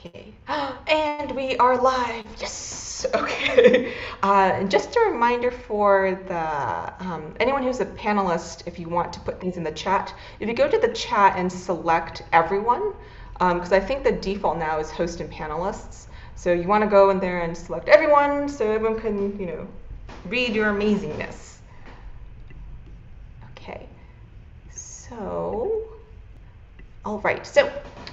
Okay, and we are live. Yes. Okay. And just a reminder for the anyone who's a panelist, if you want to put things in the chat, if you go to the chat and select everyone, because I think the default now is host and panelists. So you want to go in there and select everyone, so everyone can, read your amazingness. Okay. So. All right, so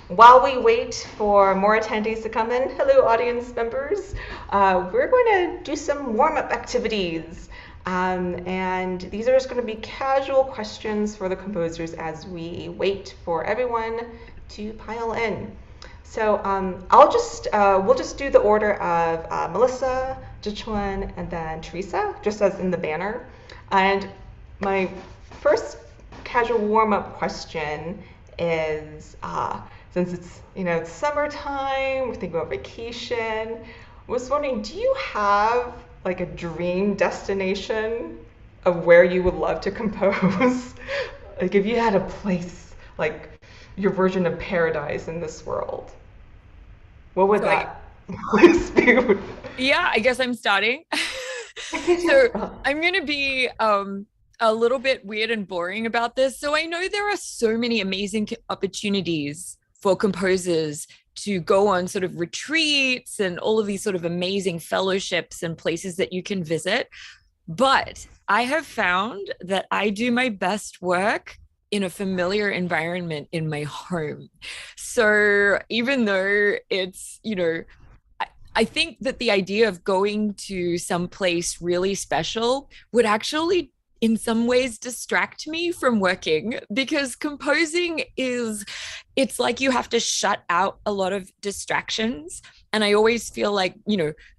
while we wait for more attendees to come in, hello audience members, we're going to do some warm-up activities. And these are just going to be casual questions for the composers as we wait for everyone to pile in. So we'll just do the order of Melissa, Chihchun, and then Theresa, just as in the banner. And my first casual warm-up question is since it's summertime, we're thinking about vacation. I was wondering, do you have like a dream destination of where you would love to compose? Like if you had a place, like your version of paradise in this world, what would that place be? Yeah, I guess I'm starting. So I'm going to be a little bit weird and boring about this. So I know there are so many amazing opportunities for composers to go on sort of retreats and all of these sort of amazing fellowships and places that you can visit. But I have found that I do my best work in a familiar environment in my home. So even though it's, I think that the idea of going to some place really special would actually in some ways distract me from working because composing it's like you have to shut out a lot of distractions. And I always feel like,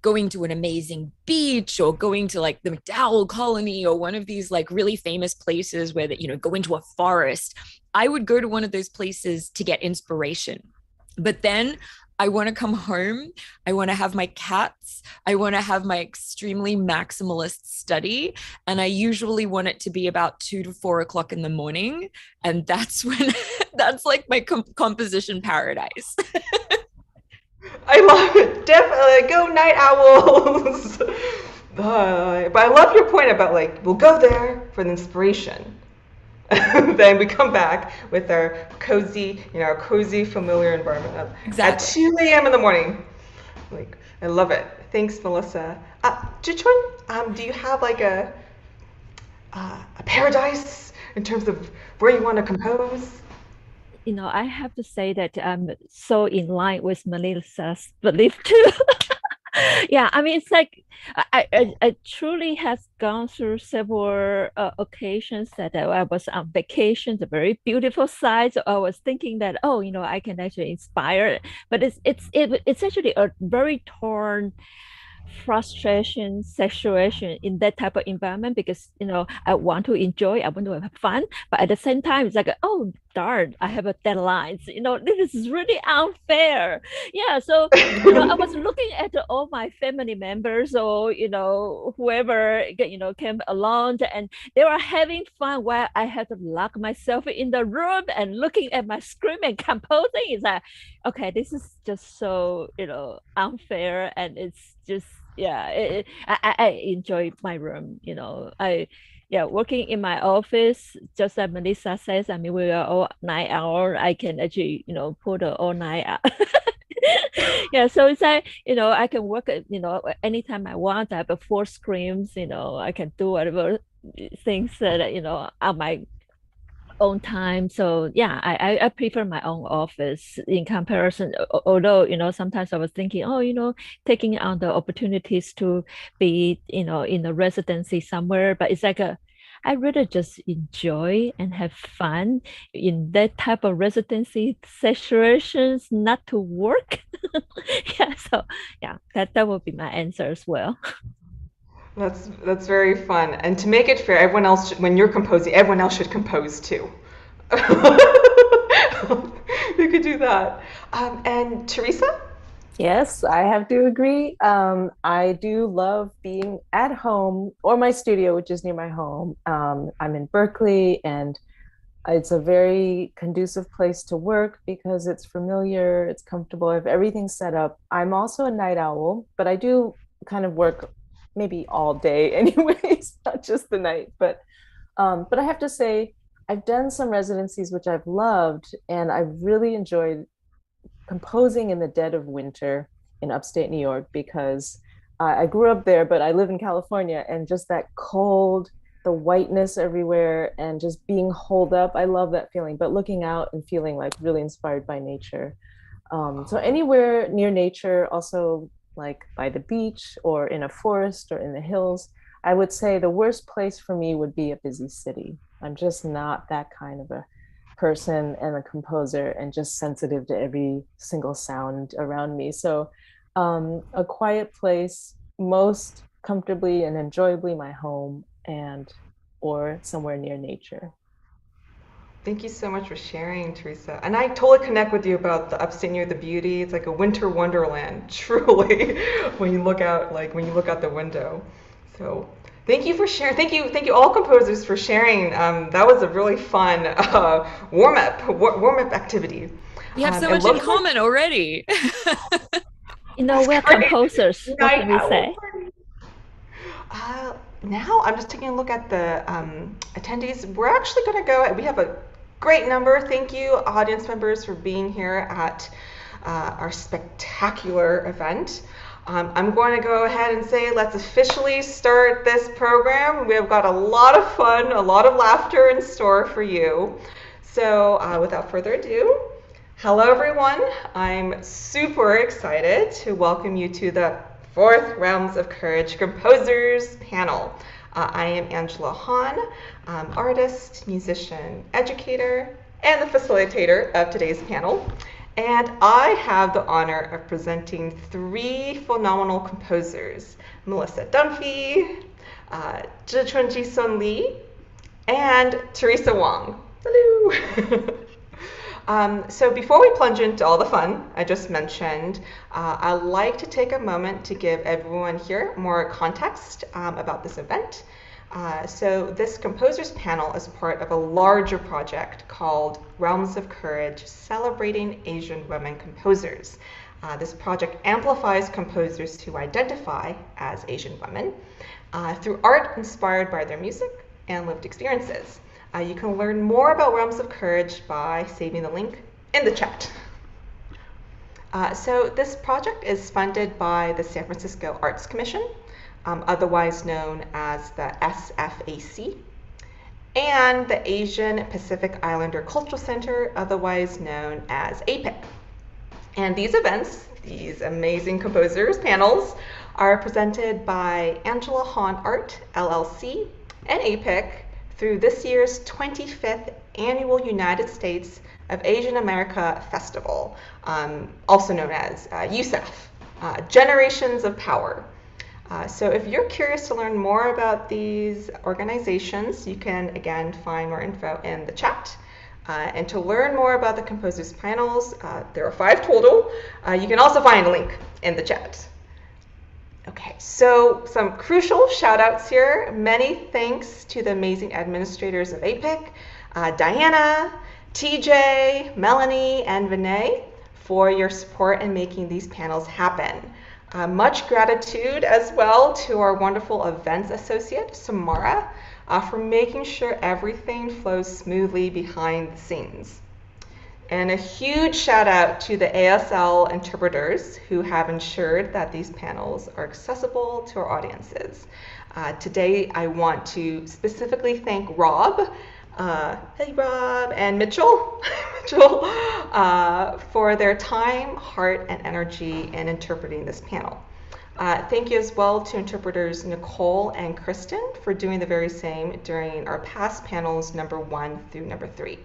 going to an amazing beach or going to like the McDowell colony or one of these like really famous places where that, go into a forest, I would go to one of those places to get inspiration. But then I want to come home. I want to have my cats. I want to have my extremely maximalist study. And I usually want it to be about 2 to 4 o'clock in the morning. And that's when, that's like my composition paradise. I love it. Definitely go night owls. But I love your point about like we'll go there for the inspiration. Then we come back with our cozy, familiar environment at Exactly. 2 a.m. in the morning. Like, I love it. Thanks, Melissa. Jichun, do you have like a paradise in terms of where you want to compose? I have to say that I'm so in line with Melissa's belief too. Yeah, I mean, it's like I truly has gone through several occasions that I was on vacation, a very beautiful site. So I was thinking that, oh, I can actually inspire, but it's actually a very torn frustration situation in that type of environment because I want to enjoy, I want to have fun, but at the same time it's like, oh darn, I have a deadline. This is really unfair. Yeah, so I was looking at all my family members or whoever came along, and they were having fun while I had to lock myself in the room and looking at my screen and composing. Is like, okay, this is just so unfair, and it's just, yeah, I enjoy my room. Yeah, working in my office, just like Melissa says, I mean, we are all 9 hour. I can actually, put all night out. Yeah, so it's like, I can work, anytime I want. I have 4 screens, I can do whatever things that, on my own time. So yeah, I prefer my own office in comparison. Although, sometimes I was thinking, oh, taking on the opportunities to be, in a residency somewhere, but it's like I really just enjoy and have fun in that type of residency situations, not to work. Yeah, so yeah, that would be my answer as well. That's very fun. And to make it fair, everyone else, when you're composing, everyone else should compose too. We could do that. And Theresa? Yes, I have to agree. I do love being at home or my studio, which is near my home. I'm in Berkeley, and It's a very conducive place to work because it's familiar, it's comfortable, I have everything set up. I'm also a night owl, but I do kind of work maybe all day anyways, not just the night. But I have to say, I've done some residencies which I've loved, and I've really enjoyed composing in the dead of winter in upstate New York because I grew up there, but I live in California, and just that cold, the whiteness everywhere, and just being holed up. I love that feeling, but looking out and feeling like really inspired by nature. So anywhere near nature, also like by the beach or in a forest or in the hills, I would say the worst place for me would be a busy city. I'm just not that kind of a person and a composer and just sensitive to every single sound around me. So a quiet place, most comfortably and enjoyably my home, and or somewhere near nature. Thank you so much for sharing, Theresa. And I totally connect with you about the upstate New York, the beauty. It's like a winter wonderland, truly, when you look out, like when you look out the window. So thank you for sharing. Thank you all composers for sharing. That was a really fun warm up activity. We have so much in common already. We're composers. What can we say? Now I'm just taking a look at the attendees. We're actually going to go. We have a great number. Thank you, audience members, for being here at our spectacular event. I'm going to go ahead and say let's officially start this program. We have got a lot of fun, a lot of laughter in store for you. So without further ado, hello everyone. I'm super excited to welcome you to the Fourth Realms of Courage Composers panel. I am Angela Han, artist, musician, educator, and the facilitator of today's panel. And I have the honor of presenting three phenomenal composers, Melissa Dunphy, Chihchun Chi-sun Lee, and Theresa Wong. Hello! So before we plunge into all the fun I just mentioned, I'd like to take a moment to give everyone here more context about this event. So this composers panel is part of a larger project called Realms of Courage, Celebrating Asian Women Composers. This project amplifies composers who identify as Asian women through art inspired by their music and lived experiences. You can learn more about Realms of Courage by saving the link in the chat. So this project is funded by the San Francisco Arts Commission, otherwise known as the SFAC, and the Asian Pacific Islander Cultural Center, otherwise known as APIC. And these events, these amazing composers panels, are presented by Angela Han Art, LLC, and APIC through this year's 25th Annual United States of Asian America Festival, also known as USAAF, Generations of Power. So if you're curious to learn more about these organizations, you can again find more info in the chat. And to learn more about the composers panels, there are 5 total. You can also find a link in the chat. Okay, so some crucial shout outs here. Many thanks to the amazing administrators of APIC, Diana, TJ, Melanie, and Vinay for your support in making these panels happen. Much gratitude as well to our wonderful events associate, Samara, for making sure everything flows smoothly behind the scenes. And a huge shout out to the ASL interpreters who have ensured that these panels are accessible to our audiences. Today, I want to specifically thank Rob, hey Rob, and Mitchell, for their time, heart, and energy in interpreting this panel. Thank you as well to interpreters Nicole and Kristen for doing the very same during our past panels number 1 through number 3.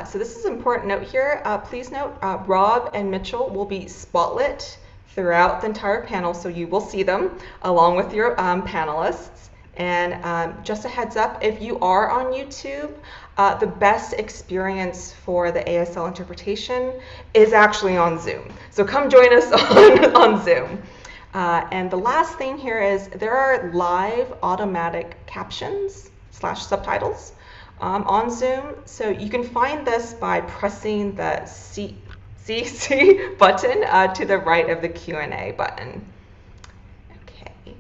So this is an important note here. Please note, Rob and Mitchell will be spotlit throughout the entire panel, so you will see them along with your panelists. And just a heads up, if you are on YouTube, the best experience for the ASL interpretation is actually on Zoom. So come join us on Zoom. And the last thing here is there are live automatic captions / subtitles on Zoom. So you can find this by pressing the CC button to the right of the Q&A button. Okay.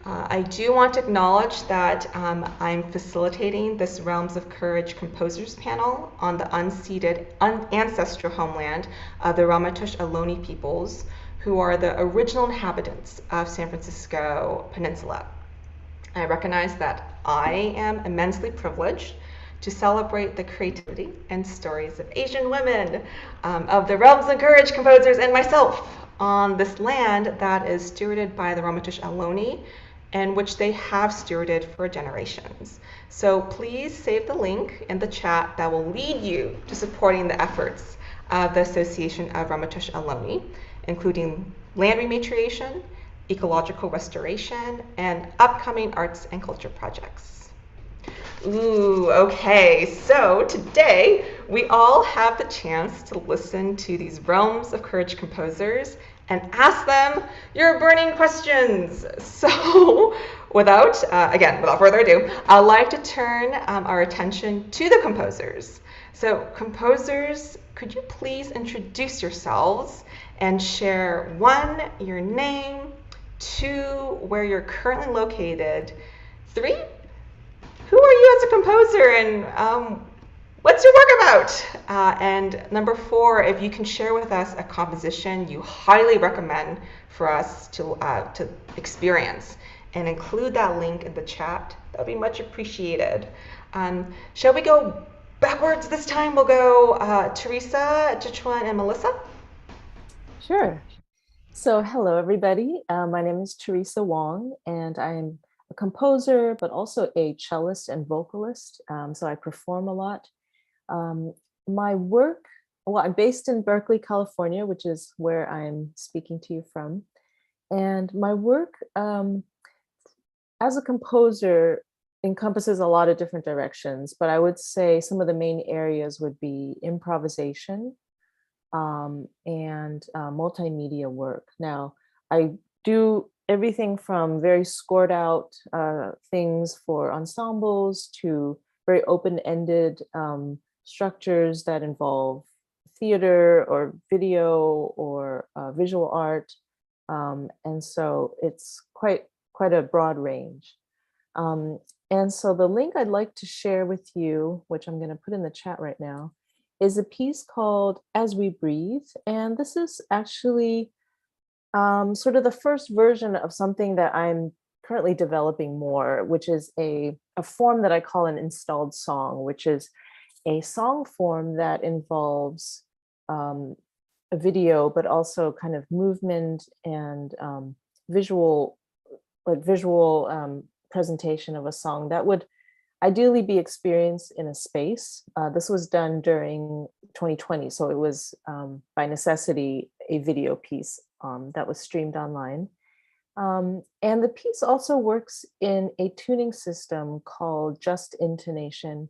I do want to acknowledge that I'm facilitating this Realms of Courage Composers panel on the unceded ancestral homeland of the Ramaytush Ohlone peoples, who are the original inhabitants of San Francisco Peninsula. I recognize that I am immensely privileged to celebrate the creativity and stories of Asian women, of the Realms of Courage composers, and myself on this land that is stewarded by the Ramaytush Ohlone, and which they have stewarded for generations. So please save the link in the chat that will lead you to supporting the efforts of the Association of Ramaytush Ohlone, including land rematriation, ecological restoration, and upcoming arts and culture projects. Ooh, okay, so today we all have the chance to listen to these Realms of Courage composers and ask them your burning questions. So without further ado, I'd like to turn our attention to the composers. So composers, could you please introduce yourselves and share 1, your name, 2, where you're currently located, 3, who are you as a composer, and what's your work about? And number 4, if you can share with us a composition you highly recommend for us to experience, and include that link in the chat, that would be much appreciated. Shall we go backwards this time? We'll go Theresa, Chihchun, and Melissa. Sure. So hello, everybody. My name is Theresa Wong, and I'm a composer, but also a cellist and vocalist. So I perform a lot. My work, well, I'm based in Berkeley, California, which is where I'm speaking to you from. And my work as a composer encompasses a lot of different directions, but I would say some of the main areas would be improvisation, and multimedia work. Now, I do everything from very scored out things for ensembles to very open-ended structures that involve theater or video or visual art. And so it's quite a broad range. And so the link I'd like to share with you, which I'm going to put in the chat right now, is a piece called As We Breathe. And this is actually sort of the first version of something that I'm currently developing more, which is a form that I call an installed song, which is a song form that involves a video, but also kind of movement and visual presentation of a song that would ideally be experienced in a space. This was done during 2020, so it was by necessity a video piece that was streamed online. And the piece also works in a tuning system called Just Intonation,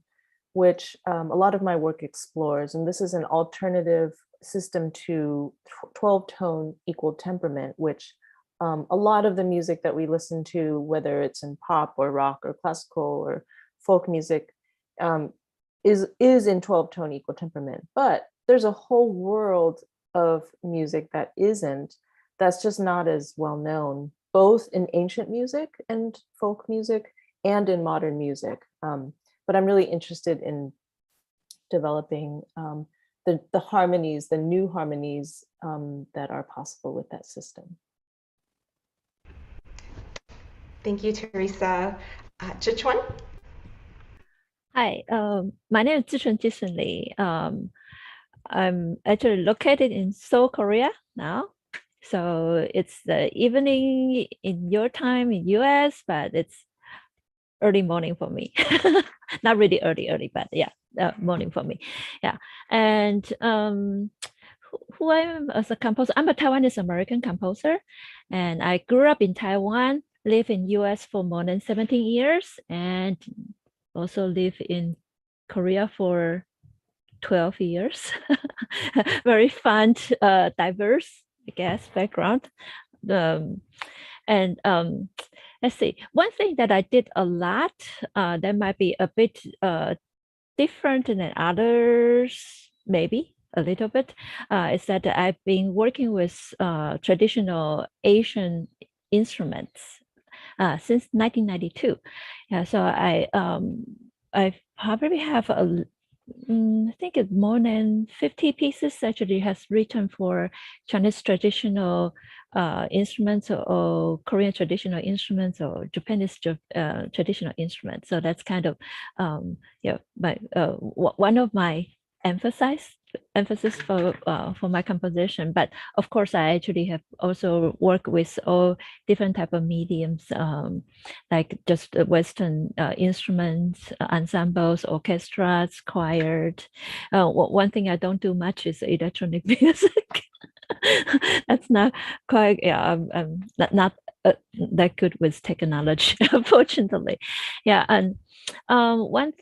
which a lot of my work explores. And this is an alternative system to 12-tone equal temperament, which a lot of the music that we listen to, whether it's in pop or rock or classical or folk music, is in 12-tone equal temperament. But there's a whole world of music that isn't, that's just not as well known, both in ancient music and folk music and in modern music. But I'm really interested in developing the harmonies, the new harmonies that are possible with that system. Thank you, Theresa. Chihchun? Hi, my name is Chihchun Chi-sun Lee. I'm actually located in Seoul, Korea now. So it's the evening in your time in US, but it's early morning for me. Not really early, but yeah, morning for me. Yeah, and who I am as a composer, I'm a Taiwanese American composer, and I grew up in Taiwan, lived in US for more than 17 years, and also live in Korea for 12 years. Very fun, diverse, I guess, background. Let's see, one thing that I did a lot that might be a bit different than others, maybe a little bit, is that I've been working with traditional Asian instruments since 1992. Yeah, so I probably have I think it's more than 50 pieces actually has written for Chinese traditional instruments or Korean traditional instruments or Japanese traditional instruments. So that's kind of one of my emphasis for my composition. But of course, I actually have also worked with all different type of mediums, like just Western instruments, ensembles, orchestras, choirs. One thing I don't do much is electronic music. That's not quite, I'm not that good with technology, unfortunately. Yeah, and one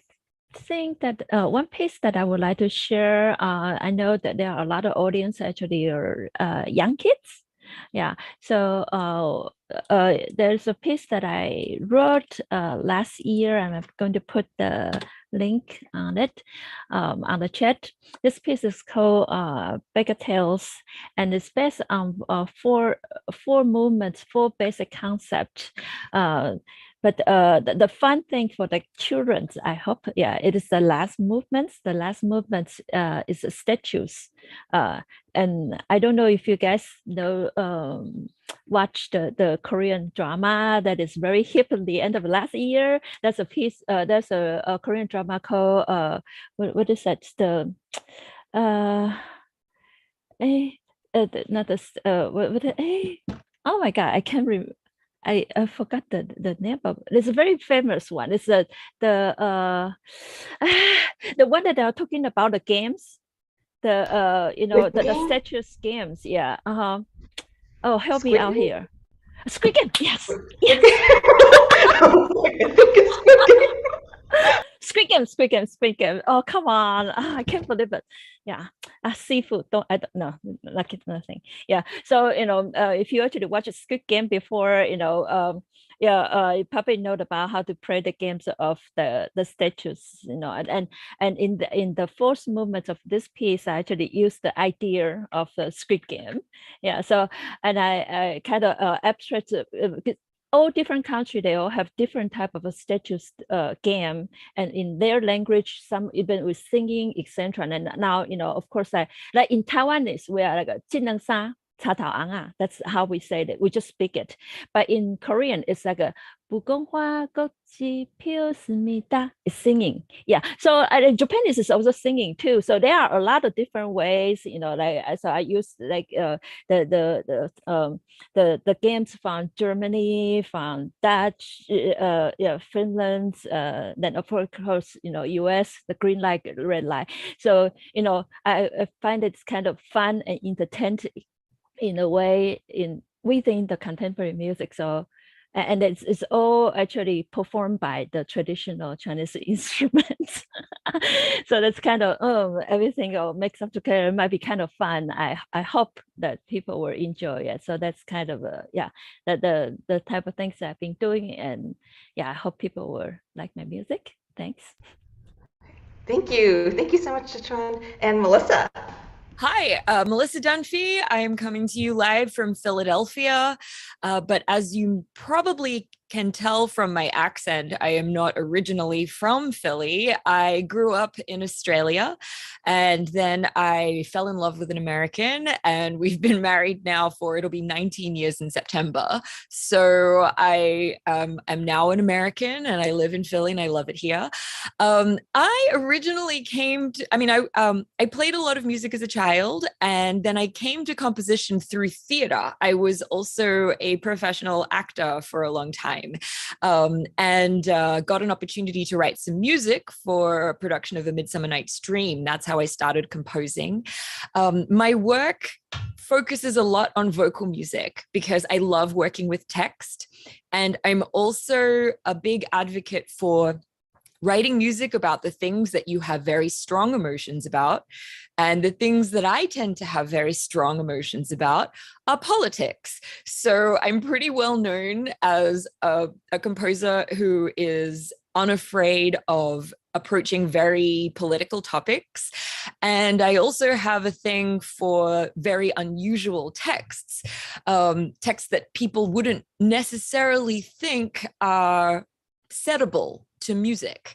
piece that I would like to share, I know that there are a lot of audience actually are young kids. Yeah, so there's a piece that I wrote last year, and I'm going to put the link on it on the chat. This piece is called Bagatelles, and it's based on four movements, four basic concepts. But the fun thing for the children, I hope, it is the last movements. The last movements is statues. And I don't know if you guys know, watch the Korean drama that is very hip at the end of last year. There's a piece, there's a Korean drama called, what is that? Oh my God, I can't remember. I forgot the name of it. It's a very famous one. It's the one that they are talking about the games, the statues games. Yeah. Oh, help me out here. Squid Game. Yes. Yes. Squid Game. Oh, come on. I can't believe it. Yeah. Seafood. I don't know. Like nothing. Yeah. So, if you actually watch a Squid Game before, you probably know about how to play the games of the statues, and in the fourth movement of this piece, I actually used the idea of the Squid Game. Yeah. So, and I kind of abstract all different countries, they all have different type of a statues game, and in their language, some even with singing, etc. And now, of course, like in Taiwanese, we are like a 技能沙 that's how we say it. We just speak it. But in Korean, it's like a it's singing. Yeah. So Japanese is also singing too. So there are a lot of different ways, like, so I use like the games from Germany, from Dutch, Finland, then of course, US, the green light, red light. So, I find it's kind of fun and entertaining in a way within the contemporary music. So, and it's all actually performed by the traditional Chinese instruments. So that's kind of everything all mixed up together. It might be kind of fun. I hope that people will enjoy it. So that's kind of the type of things I've been doing, and I hope people will like my music. Thanks. Thank you so much, Chihchun. And Melissa. Hi, Melissa Dunphy. I am coming to you live from Philadelphia, but as you probably can tell from my accent, I am not originally from Philly. I grew up in Australia, and then I fell in love with an American, and we've been married now it'll be 19 years in September. So I am now an American, and I live in Philly, and I love it here. I originally I played a lot of music as a child, and then I came to composition through theater. I was also a professional actor for a long time. And got an opportunity to write some music for a production of A Midsummer Night's Dream. That's how I started composing. My work focuses a lot on vocal music because I love working with text. And I'm also a big advocate for writing music about the things that you have very strong emotions about. And the things that I tend to have very strong emotions about are politics. So I'm pretty well known as a composer who is unafraid of approaching very political topics. And I also have a thing for very unusual texts, texts that people wouldn't necessarily think are settable to music.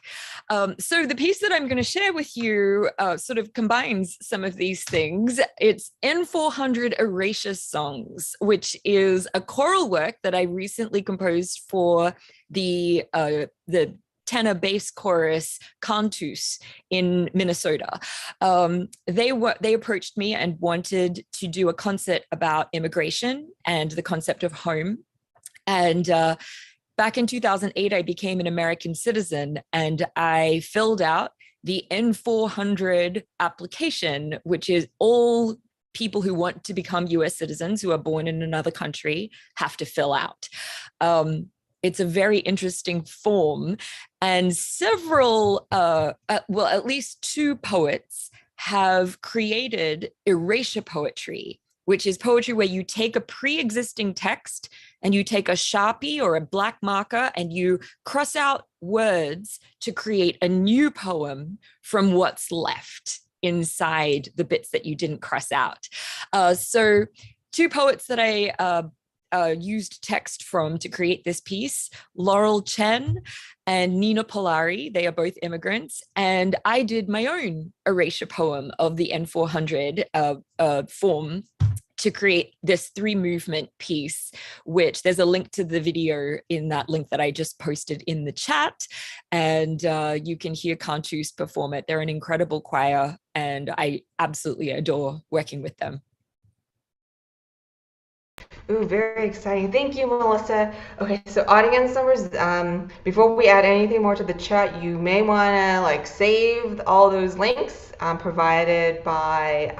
So the piece that I'm going to share with you sort of combines some of these things. It's N400 Erasure Songs, which is a choral work that I recently composed for the tenor bass chorus Cantus in Minnesota. They approached me and wanted to do a concert about immigration and the concept of home. And back in 2008, I became an American citizen, and I filled out the N400 application, which is all people who want to become US citizens who are born in another country have to fill out. It's a very interesting form, and several, well, at least two poets have created erasure poetry, which is poetry where you take a pre-existing text and you take a Sharpie or a black marker and you cross out words to create a new poem from what's left inside the bits that you didn't cross out. So two poets that I used text from to create this piece, Laurel Chen and Nina Polari. They are both immigrants. And I did my own erasure poem of the N400 form to create this 3-movement piece, which there's a link to the video in that link that I just posted in the chat. And you can hear Cantus perform it. They're an incredible choir, and I absolutely adore working with them. Ooh, very exciting. Thank you, Melissa. Okay, so audience members, before we add anything more to the chat, you may want to save all those links provided by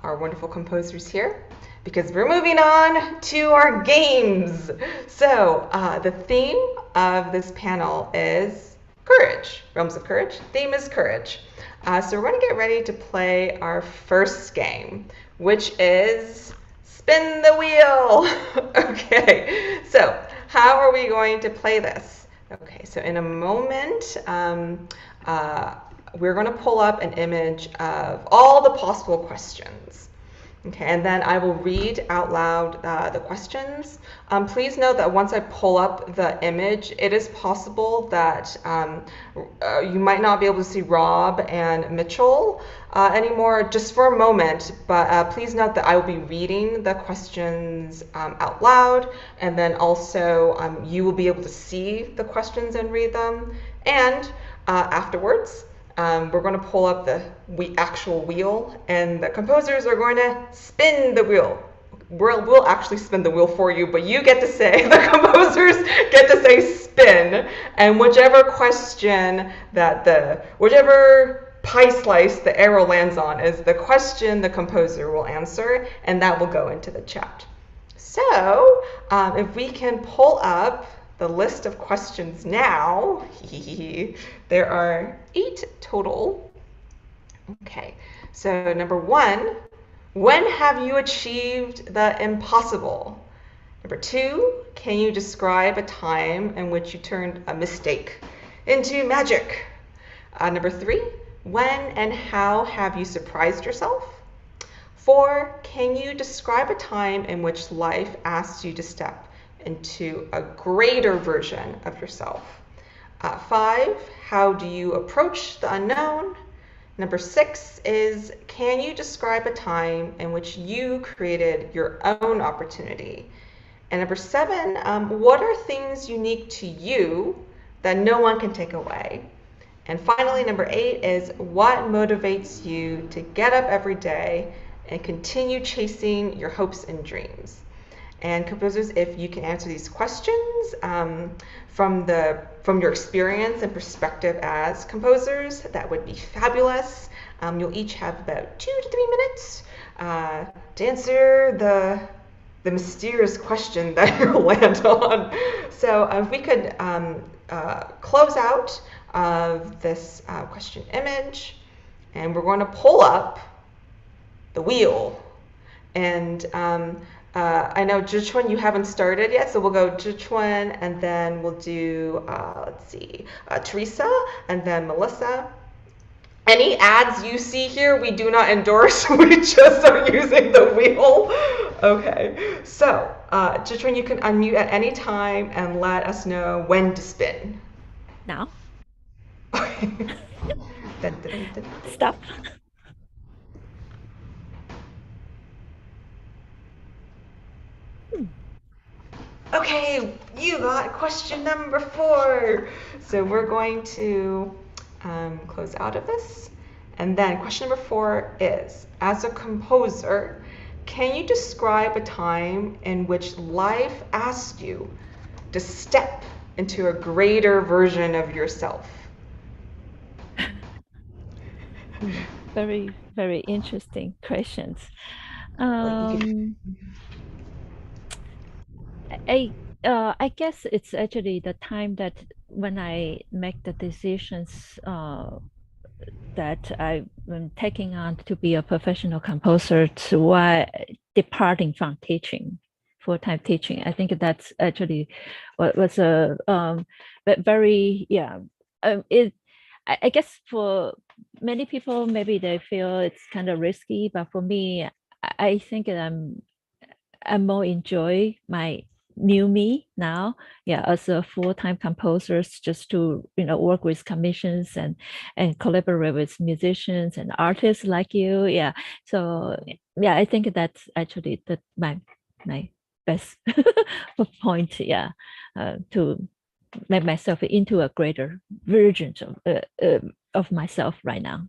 our wonderful composers here, because we're moving on to our games. So the theme of this panel is courage, realms of courage. Theme is courage. So we're going to get ready to play our first game, which is spin the wheel. Okay, so how are we going to play this? Okay, so in a moment, we're going to pull up an image of all the possible questions. Okay, and then I will read out loud the questions. Please note that once I pull up the image, it is possible that you might not be able to see Rob and Mitchell anymore just for a moment, but please note that I will be reading the questions out loud, and then also you will be able to see the questions and read them. And afterwards, we're going to pull up the actual wheel, and the composers are going to spin the wheel. We'll actually spin the wheel for you, but you get to say, the composers get to say spin, and whichever question whichever pie slice the arrow lands on is the question the composer will answer, and that will go into the chat. So if we can pull up the list of questions now, there are 8 total. Okay, so number 1, when have you achieved the impossible? Number 2, can you describe a time in which you turned a mistake into magic? Number 3, when and how have you surprised yourself? 4, can you describe a time in which life asked you to step into a greater version of yourself? 5, how do you approach the unknown? Number 6 is, can you describe a time in which you created your own opportunity? And number 7, what are things unique to you that no one can take away? And finally, number 8 is, what motivates you to get up every day and continue chasing your hopes and dreams? And composers, if you can answer these questions from your experience and perspective as composers, that would be fabulous. You'll each have about 2 to 3 minutes to answer the mysterious question that you'll land on. So if we could close out of this question image, and we're going to pull up the wheel. And I know Chihchun, you haven't started yet, so we'll go Chihchun, and then we'll do, let's see, Theresa, and then Melissa. Any ads you see here, we do not endorse. We just are using the wheel. Okay, so Chihchun, you can unmute at any time and let us know when to spin. Now, Dun, dun, dun. stop. Okay, you got question number 4. So we're going to close out of this. And then question number 4 is, as a composer, can you describe a time in which life asked you to step into a greater version of yourself? Very, very interesting questions. I guess it's actually the time that when I make the decisions that I'm taking on to be a professional composer to why departing from teaching, full-time teaching. I think that's actually what was a very I guess for many people maybe they feel it's kind of risky, but for me, I think that I more enjoy my new me now, as a full-time composer, just to work with commissions and collaborate with musicians and artists like you. So I think that's actually my best point, to make myself into a greater version of myself right now.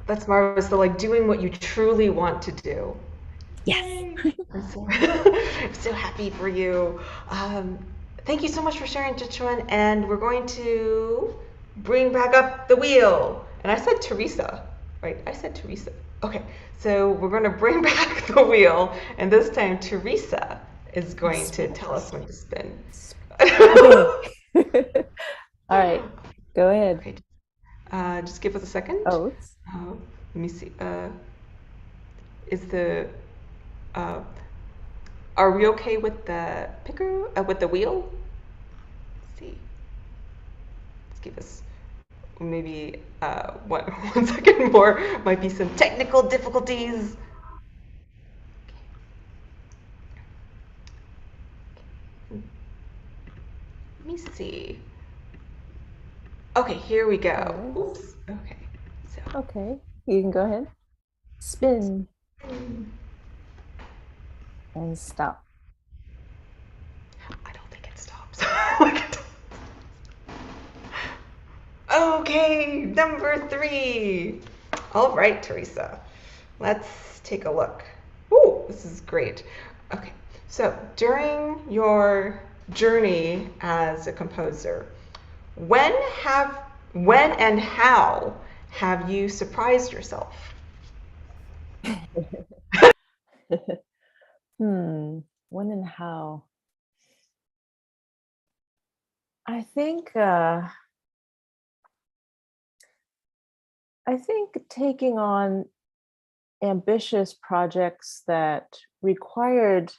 That's marvelous. So like doing what you truly want to do. Yes. I'm so happy for you. Thank you so much for sharing, Chihchun. And we're going to bring back up the wheel. And I said Theresa, right? I said Theresa. Okay, so we're going to bring back the wheel. And this time, Theresa is going to tell us when to spin. All right, go ahead. Okay. Just give us a second. Oh, let me see. Is the are we okay with the picker with the wheel? Let's see. Let's give us maybe one second more. Might be some technical difficulties. Let me see. Okay, here we go. Oops. Okay. So. Okay, you can go ahead. Spin. And stop. I don't think it stops. Okay, number 3. All right, Theresa. Let's take a look. Ooh, this is great. Okay, so during your journey as a composer, when and how have you surprised yourself? When and how? I think taking on ambitious projects that required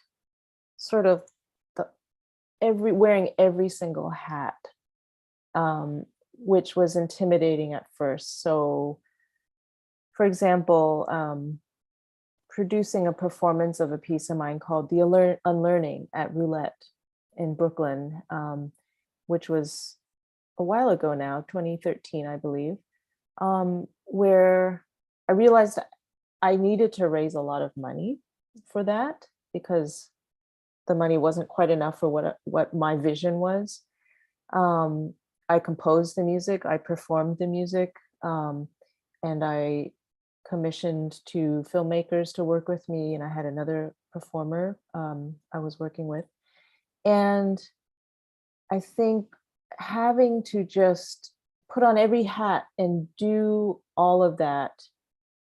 sort of wearing every single hat, which was intimidating at first. So, for example, producing a performance of a piece of mine called The Unlearning at Roulette in Brooklyn, which was a while ago now, 2013, I believe, where I realized I needed to raise a lot of money for that because the money wasn't quite enough for what my vision was. I composed the music, I performed the music, and I commissioned 2 filmmakers to work with me, and I had another performer I was working with. And I think having to just put on every hat and do all of that,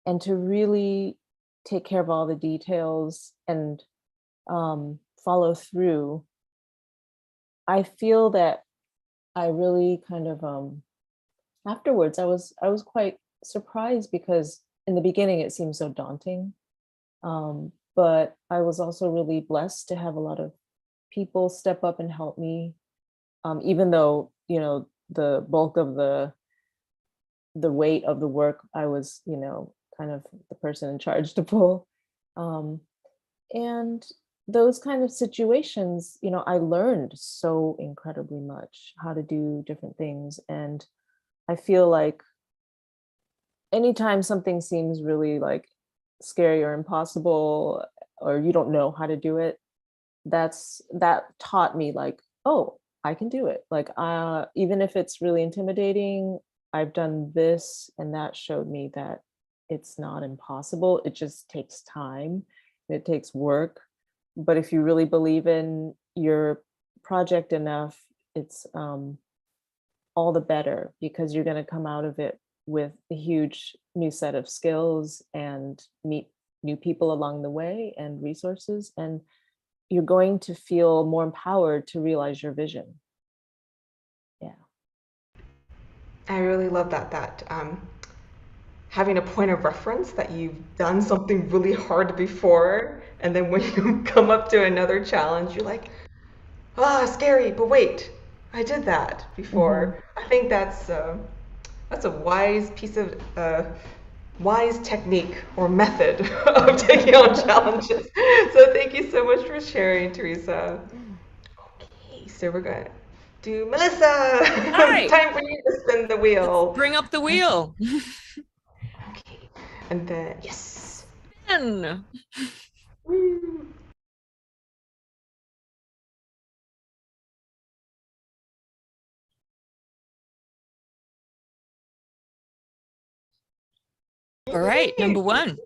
and to really take care of all the details and follow through, I feel that I really kind of afterwards I was quite surprised, because in the beginning it seemed so daunting, but I was also really blessed to have a lot of people step up and help me, even though, you know, the bulk of the weight of the work I was, you know, kind of the person in charge to pull. And those kind of situations, you know, I learned so incredibly much how to do different things. And I feel like anytime something seems really like scary or impossible, or you don't know how to do it, that taught me like, oh, I can do it. Like, even if it's really intimidating, I've done this, and that showed me that it's not impossible. It just takes time. It takes work. But if you really believe in your project enough, it's all the better, because you're going to come out of it with a huge new set of skills and meet new people along the way and resources. And you're going to feel more empowered to realize your vision. Yeah. I really love that having a point of reference that you've done something really hard before, and then when you come up to another challenge, you're like, scary, but wait, I did that before. I think that's a wise piece of wise technique or method of taking on challenges. So thank you so much for sharing, Theresa. Okay, so we're gonna do Melissa. Hi. Time for you to spin the wheel. Let's bring up the wheel. Okay, and then yes. Spin. Woo. All right, number one.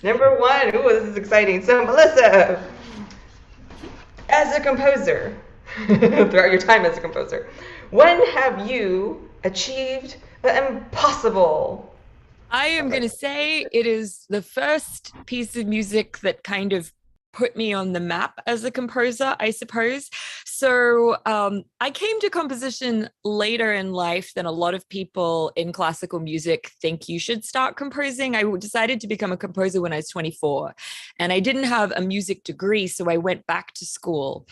Number one. Ooh, this is exciting. So, Melissa, as a composer, throughout your time as a composer, when have you achieved the impossible? I am going to say it is the first piece of music that kind of put me on the map as a composer, I suppose. So I came to composition later in life than a lot of people in classical music think you should start composing. I decided to become a composer when I was 24, and I didn't have a music degree, so I went back to school.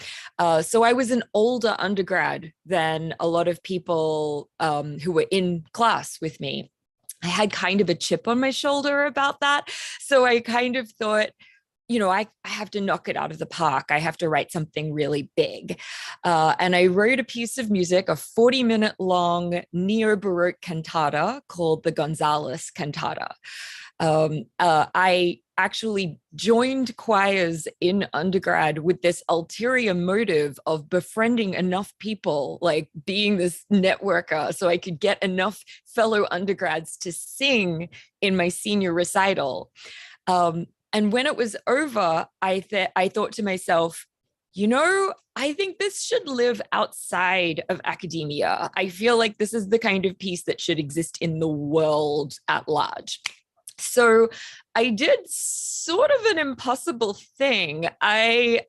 So I was an older undergrad than a lot of people who were in class with me. I had kind of a chip on my shoulder about that. So I kind of thought, you know, I have to knock it out of the park. I have to write something really big. And I wrote a piece of music, a 40-minute long neo-Baroque cantata called the Gonzalez Cantata. I actually joined choirs in undergrad with this ulterior motive of befriending enough people, like being this networker, so I could get enough fellow undergrads to sing in my senior recital. And when it was over, I thought to myself, you know, I think this should live outside of academia. I feel like this is the kind of piece that should exist in the world at large. So I did sort of an impossible thing. I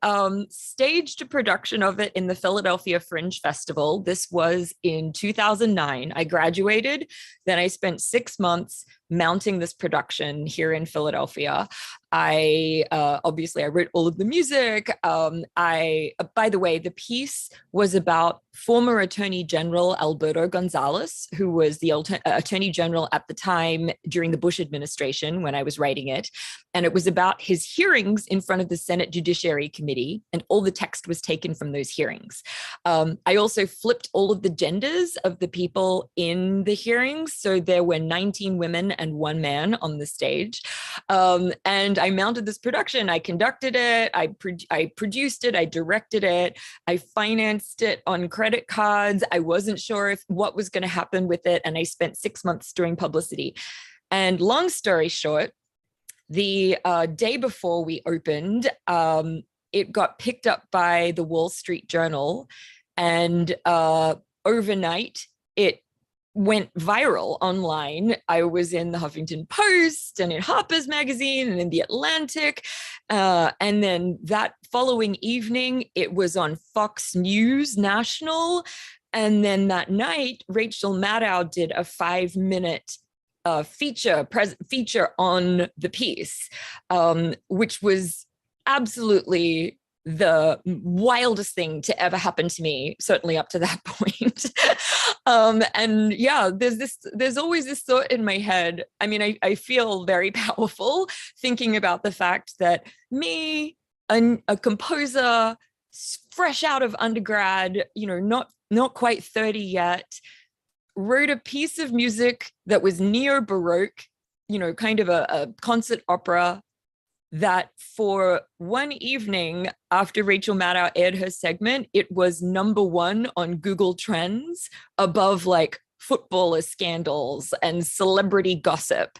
staged a production of it in the Philadelphia Fringe Festival. This was in 2009. I graduated. Then I spent 6 months mounting this production here in Philadelphia. I obviously I wrote all of the music. By the way, the piece was about former Attorney General Alberto Gonzales, who was the Attorney General at the time during the Bush administration when I was writing it. And it was about his hearings in front of the Senate Judiciary Committee, and all the text was taken from those hearings. I also flipped all of the genders of the people in the hearings. So there were 19 women and 1 man on the stage. And I mounted this production. I conducted it. I produced it. I directed it. I financed it on credit cards. I wasn't sure what was going to happen with it. And I spent 6 months doing publicity. And long story short, the day before we opened, it got picked up by the Wall Street Journal, and overnight it went viral online. I was in the Huffington Post and in Harper's Magazine and in the Atlantic. And then that following evening, it was on Fox News National. And then that night, Rachel Maddow did a 5-minute feature on the piece, which was absolutely the wildest thing to ever happen to me, certainly up to that point. And yeah, there's always this thought in my head. I mean, I feel very powerful thinking about the fact that me, a composer, fresh out of undergrad, not quite 30 yet, wrote a piece of music that was neo-Baroque, kind of a concert opera, that for one evening after Rachel Maddow aired her segment, it was #1 on Google Trends, above like footballer scandals and celebrity gossip.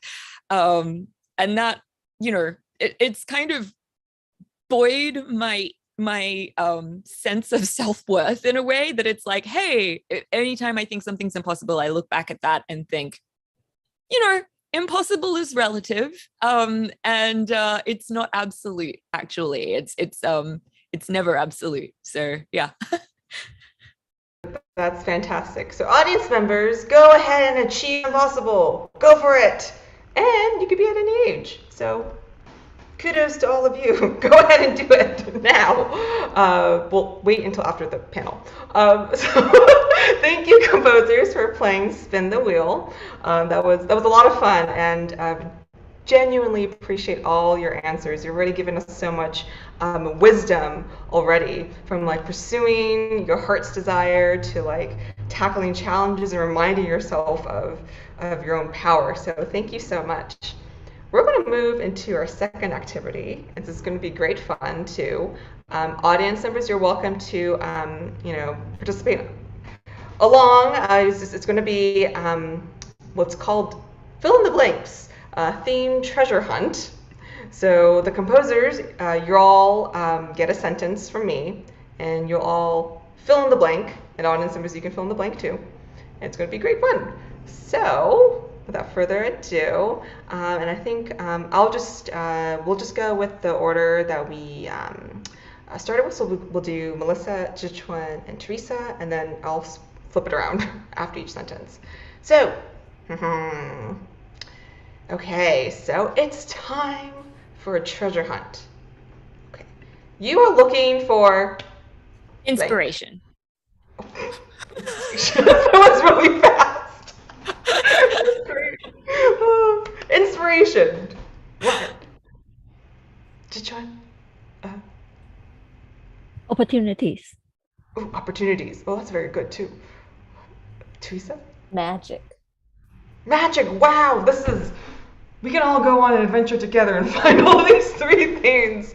And that, it's kind of buoyed my sense of self-worth in a way that it's like, hey, anytime I think something's impossible, I look back at that and think, impossible is relative, and it's not absolute. Actually, it's never absolute. So yeah. That's fantastic. So audience members, go ahead and achieve impossible. Go for it. And you could be at any age. So kudos to all of you. Go ahead and do it now. We'll wait until after the panel. So thank you, composers, for playing Spin the Wheel. That was a lot of fun, and genuinely appreciate all your answers. You've already given us so much wisdom already, from like pursuing your heart's desire to like tackling challenges and reminding yourself of your own power. So thank you so much. We're going to move into our second activity. This is going to be great fun too. Audience members, you're welcome to participate along. It's going to be what's called fill in the blanks, themed treasure hunt. So the composers, you all get a sentence from me, and you'll all fill in the blank. And audience members, you can fill in the blank too. And it's going to be great fun. So without further ado, and I think we'll just go with the order that we started with. So we'll do Melissa, Chihchun, and Theresa, and then I'll flip it around after each sentence. So, okay, so it's time for a treasure hunt. Okay, you are looking for inspiration. That was really fast. Inspiration. What? Chihchun? Opportunities. Ooh, opportunities. Oh, that's very good too. Theresa? Magic. Magic. Wow, we can all go on an adventure together and find all these three things.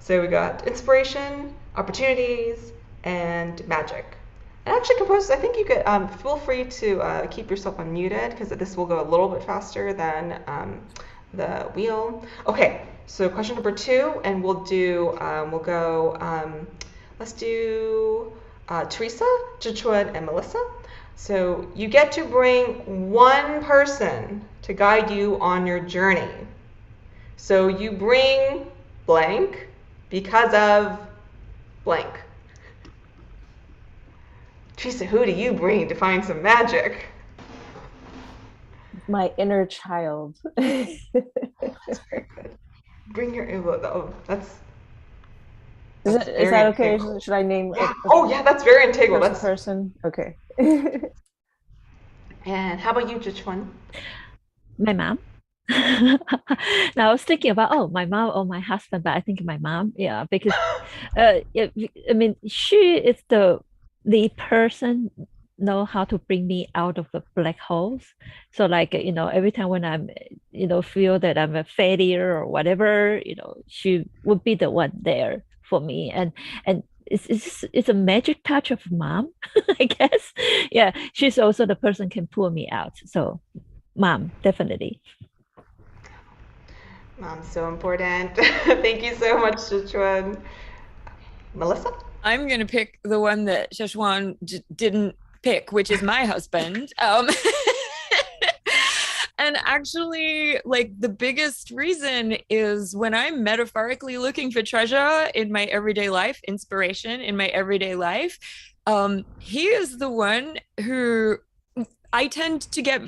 So we got inspiration, opportunities, and magic. And actually, composers, I think you could feel free to keep yourself unmuted, because this will go a little bit faster than the wheel. Okay, so question number 2, and let's do Theresa, Chihchun, and Melissa. So you get to bring one person to guide you on your journey. So you bring blank because of blank. Theresa, who do you bring to find some magic? My inner child. That's very good. Bring your Is that okay? integral. Should I name? Yeah. Oh yeah, that's very integral. That's person. Okay. And how about you, Chihchun? My mom. Now I was thinking about my mom or my husband, but I think my mom, yeah, because I mean, she is the person know how to bring me out of the black holes. So like, every time when I'm, feel that I'm a failure or whatever, she would be the one there for me. And it's a magic touch of mom, I guess. Yeah, she's also the person can pull me out. So mom, definitely. Mom's so important. Thank you so much, Chihchun. Melissa? I'm going to pick the one that Chihchun didn't pick, which is my husband. And actually, like, the biggest reason is when I'm metaphorically looking for treasure in my everyday life, inspiration in my everyday life, he is the one who I tend to get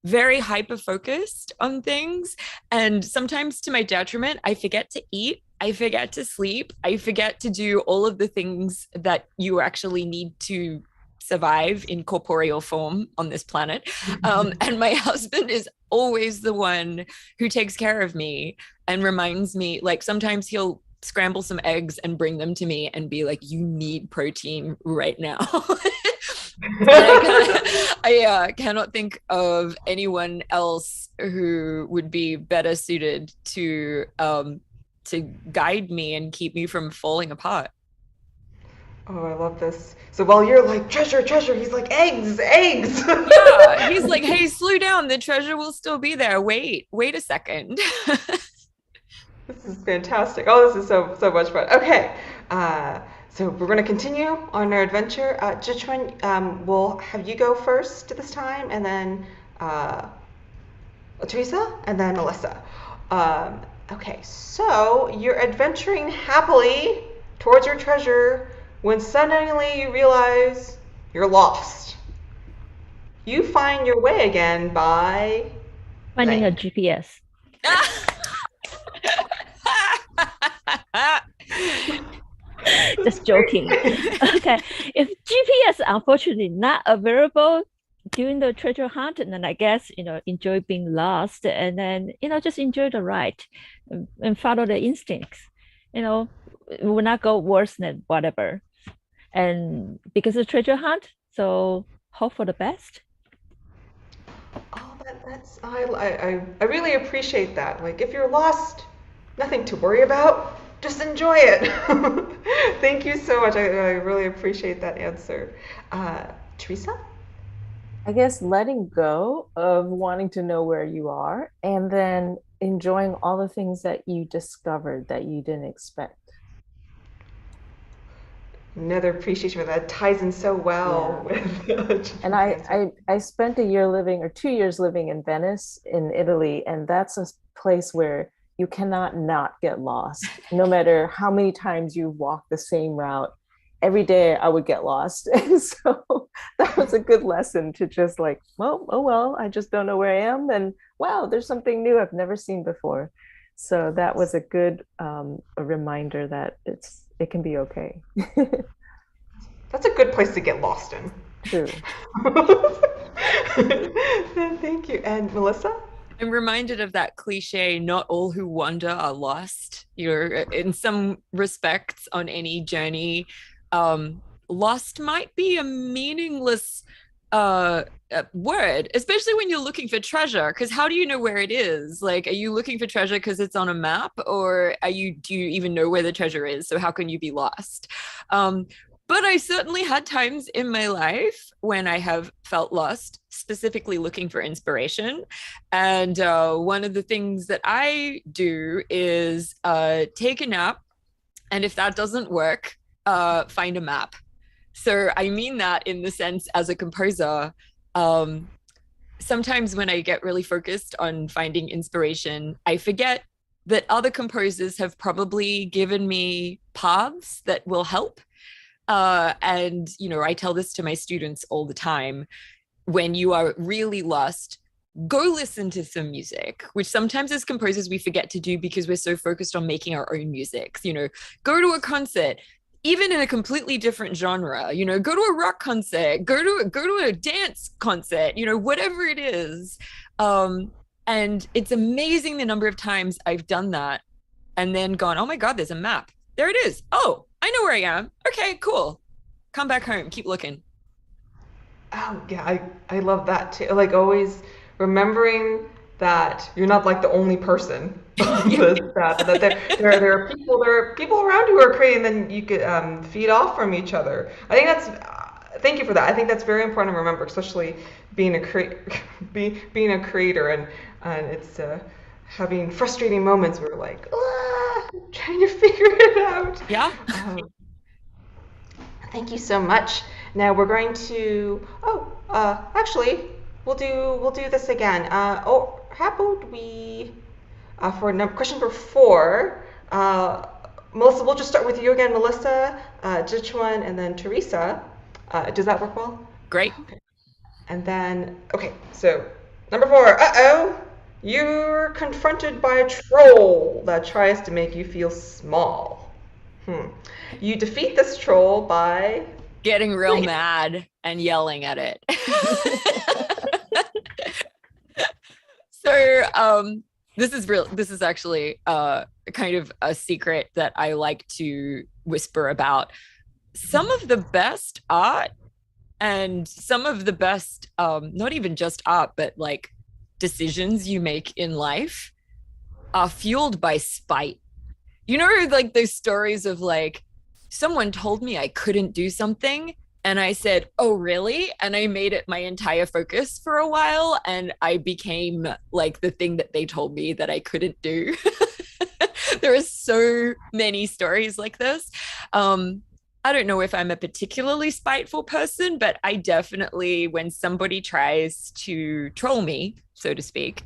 very hyper focused on things. And sometimes to my detriment, I forget to eat, I forget to sleep, I forget to do all of the things that you actually need to survive in corporeal form on this planet. And my husband is always the one who takes care of me and reminds me, like sometimes he'll scramble some eggs and bring them to me and be like, you need protein right now. I cannot think of anyone else who would be better suited to guide me and keep me from falling apart. Oh, I love this. So while you're like, treasure, treasure, he's like, eggs, eggs. Yeah, he's like, hey, slow down. The treasure will still be there. Wait a second. This is fantastic. Oh, this is so much fun. Okay, so we're going to continue on our adventure. Chihchun, we'll have you go first this time, and then Theresa, and then Melissa. Okay, so you're adventuring happily towards your treasure when suddenly you realize you're lost. You find your way again by finding a GPS. Just joking. Okay, if GPS unfortunately not available during the treasure hunt, then I guess enjoy being lost, and then just enjoy the ride and follow the instincts. It will not go worse than whatever. And because it's treasure hunt, so hope for the best. Oh, that's I really appreciate that. Like if you're lost, nothing to worry about. Just enjoy it. Thank you so much. I really appreciate that answer. Theresa? I guess letting go of wanting to know where you are and then enjoying all the things that you discovered that you didn't expect. Another appreciation for that ties in so well with and I spent a year living or 2 years living in Venice in Italy, and that's a place where you cannot not get lost. No matter how many times you walk the same route, every day I would get lost. And so that was a good lesson to just like, well, I just don't know where I am. And wow, there's something new I've never seen before. So that was a good a reminder that it can be okay. That's a good place to get lost in. True. Thank you. And Melissa? I'm reminded of that cliche, not all who wander are lost. In some respects on any journey, lost might be a meaningless word, especially when you're looking for treasure, because how do you know where it is? Like, are you looking for treasure because it's on a map, or do you even know where the treasure is? So how can you be lost? But I certainly had times in my life when I have felt lost, specifically looking for inspiration. And one of the things that I do is take a nap. And if that doesn't work, find a map. So I mean that in the sense as a composer, sometimes when I get really focused on finding inspiration, I forget that other composers have probably given me paths that will help. And I tell this to my students all the time. When you are really lost, go listen to some music, which sometimes as composers we forget to do because we're so focused on making our own music. Go to a concert, even in a completely different genre. Go to a rock concert, go to a dance concert, whatever it is. And it's amazing the number of times I've done that and then gone, oh my God, there's a map. There it is. Oh, I know where I am. Okay, cool. Come back home. Keep looking. Oh, yeah, I love that too. Like always remembering that you're not like the only person that there are people around you who are creating, then you could feed off from each other. I think thank you for that. I think that's very important to remember, especially being a creator and it's having frustrating moments where we're like, trying to figure it out. Yeah. Thank you so much. Now we're going to. Actually, we'll do this again. How about we for question number 4? Melissa, we'll just start with you again, Melissa, Chihchun, and then Theresa. Does that work well? Great. Okay. And then so Number 4, uh-oh, you're confronted by a troll that tries to make you feel small. You defeat this troll by getting real mad and yelling at it. So this is actually kind of a secret that I like to whisper about. Some of the best art and some of the best not even just art, but like decisions you make in life are fueled by spite. You know, like those stories of like, someone told me I couldn't do something and I said, oh, really? And I made it my entire focus for a while, and I became like the thing that they told me that I couldn't do. There are so many stories like this. I don't know if I'm a particularly spiteful person, but I definitely, when somebody tries to troll me, so to speak,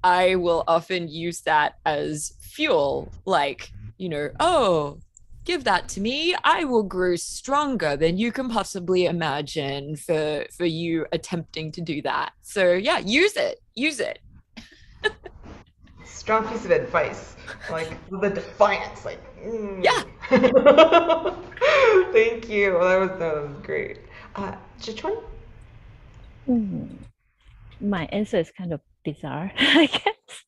I will often use that as fuel. Like, you know, oh, give that to me. I will grow stronger than you can possibly imagine for you attempting to do that. So yeah, use it. strong piece of advice, like the defiance, like Yeah. Thank you. Well, that was great. Chihchun? My answer is kind of bizarre, I guess.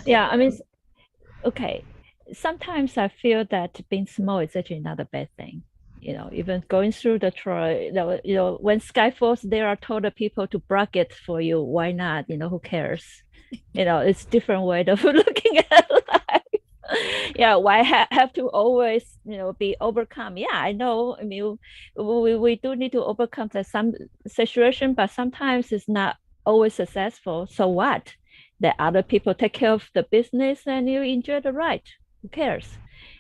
Yeah, I mean, okay. Sometimes I feel that being small is actually not a bad thing. You know, even going through the trial, you know, when sky falls, there are told people to bracket for you. Why not? You know, who cares? You know, it's different way of looking at life. Yeah, why have to always, you know, be overcome? Yeah, I know. I mean, we do need to overcome some situation, but sometimes it's not always successful. So what? That other people take care of the business and you enjoy the ride. Who cares?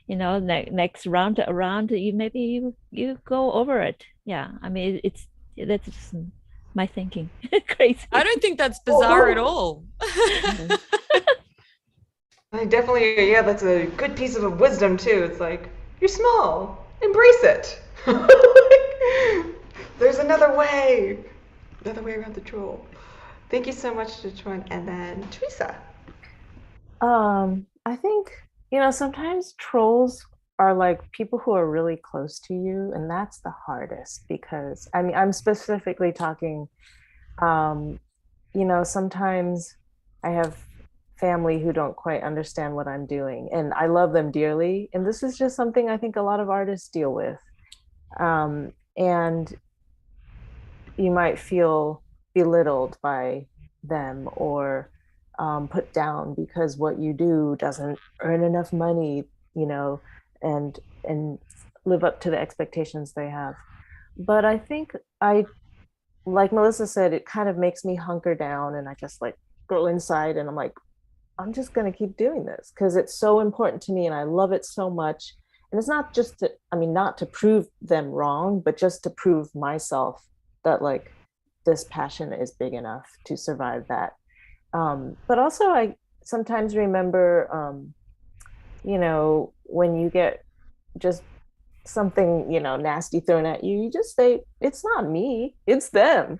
You know, next round around, you go over it. Yeah, I mean, that's just my thinking. Crazy. I don't think that's bizarre at all. I definitely, yeah, that's a good piece of wisdom too. It's like, you're small, embrace it. There's another way around the troll. Thank you so much, Chihchun. And then Theresa. I think, you know, sometimes trolls are like people who are really close to you, and that's the hardest because I mean, I'm specifically talking, you know, sometimes I have family who don't quite understand what I'm doing, and I love them dearly. And this is just something I think a lot of artists deal with. And you might feel belittled by them or put down because what you do doesn't earn enough money, you know, and live up to the expectations they have. But I think like Melissa said, it kind of makes me hunker down and I just like go inside and I'm like, I'm just going to keep doing this because it's so important to me and I love it so much. And it's not just to, I mean, not to prove them wrong, but just to prove myself that like this passion is big enough to survive that. But also, I sometimes remember, you know, when you get just something, you know, nasty thrown at you, you just say, it's not me, it's them.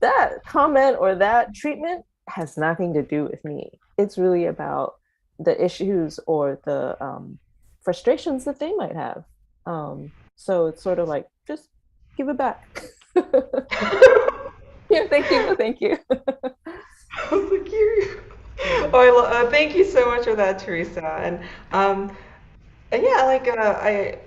That comment or that treatment has nothing to do with me. It's really about the issues or the frustrations that they might have. So it's sort of like, just give it back. Yeah, thank you. Thank you. Oh, thank you so much for that, Theresa. And yeah, like I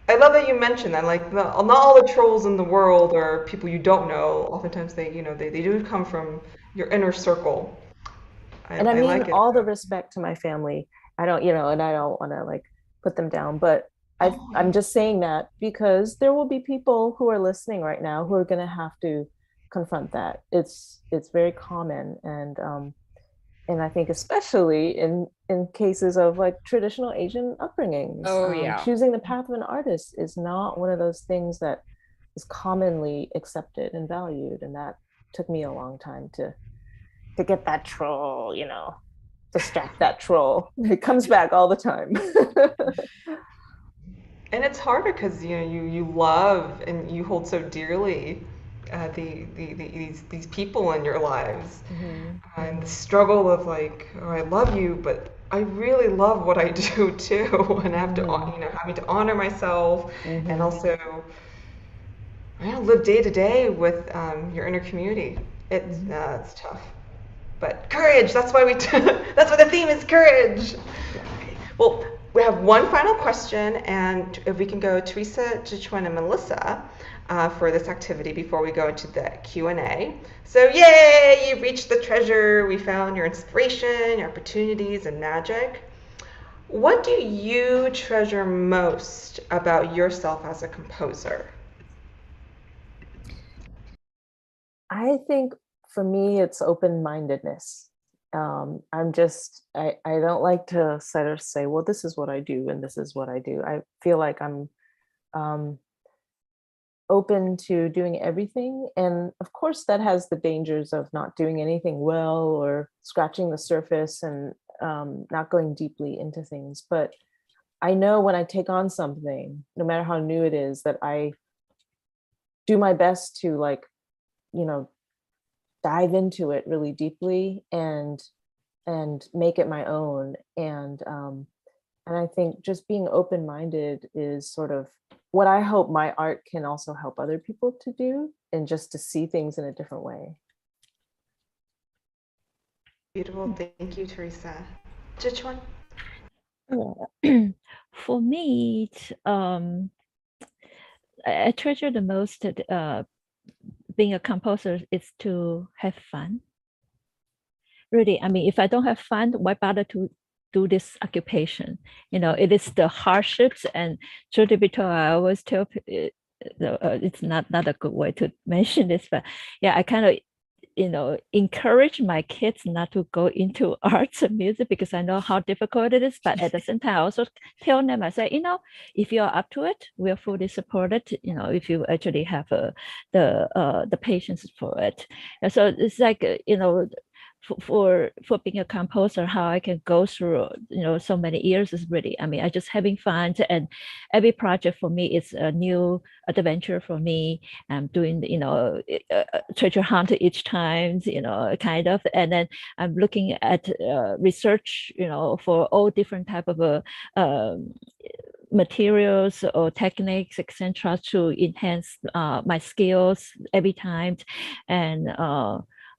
love that you mentioned that. Like, not all the trolls in the world are people you don't know. Oftentimes, they do come from your inner circle. And I mean, like it. all the respect to my family. I don't, you know, and I don't want to like put them down, but I'm just saying that because there will be people who are listening right now who are going to have to confront that. It's very common, and I think especially in cases of like traditional Asian upbringings. Oh yeah. Choosing the path of an artist is not one of those things that is commonly accepted and valued, and that took me a long time to get that troll, you know, distract that troll. It comes back all the time. And it's harder because you love and you hold so dearly these people in your lives, and the struggle of like, oh, I love you, but I really love what I do too, and I have to, having to honor myself, and also, live day to day with your inner community. It's tough, but courage. That's why that's why the theme is courage. Okay. Well, we have one final question, and if we can go Theresa, Chihchun, and Melissa for this activity before we go into the Q&A. So yay, you've reached the treasure. We found your inspiration, your opportunities, and magic. What do you treasure most about yourself as a composer? I think for me, it's open-mindedness. I don't like to sort of say, well, this is what I do and this is what I do. I feel like I'm open to doing everything. And of course, that has the dangers of not doing anything well or scratching the surface and not going deeply into things. But I know when I take on something, no matter how new it is, that I do my best to dive into it really deeply and make it my own. And I think just being open-minded is sort of what I hope my art can also help other people to do, and just to see things in a different way. Beautiful. Thank you, Theresa. Chihchun? For me, I treasure the most being a composer is to have fun. Really, I mean, if I don't have fun, why bother to do this occupation? It is the hardships, and truth be told, I always tell it's not a good way to mention this, but yeah, I kind of encourage my kids not to go into arts and music because I know how difficult it is. But at the same time, I also tell them, I say, if you're up to it, we are fully supported. If you actually have the patience for it. And so it's like, for being a composer, how I can go through so many years is really, I mean, I just having fun, and every project for me is a new adventure for me. I'm doing treasure hunt each time, kind of, and then I'm looking at research for all different type of materials or techniques, etc., to enhance my skills every time. And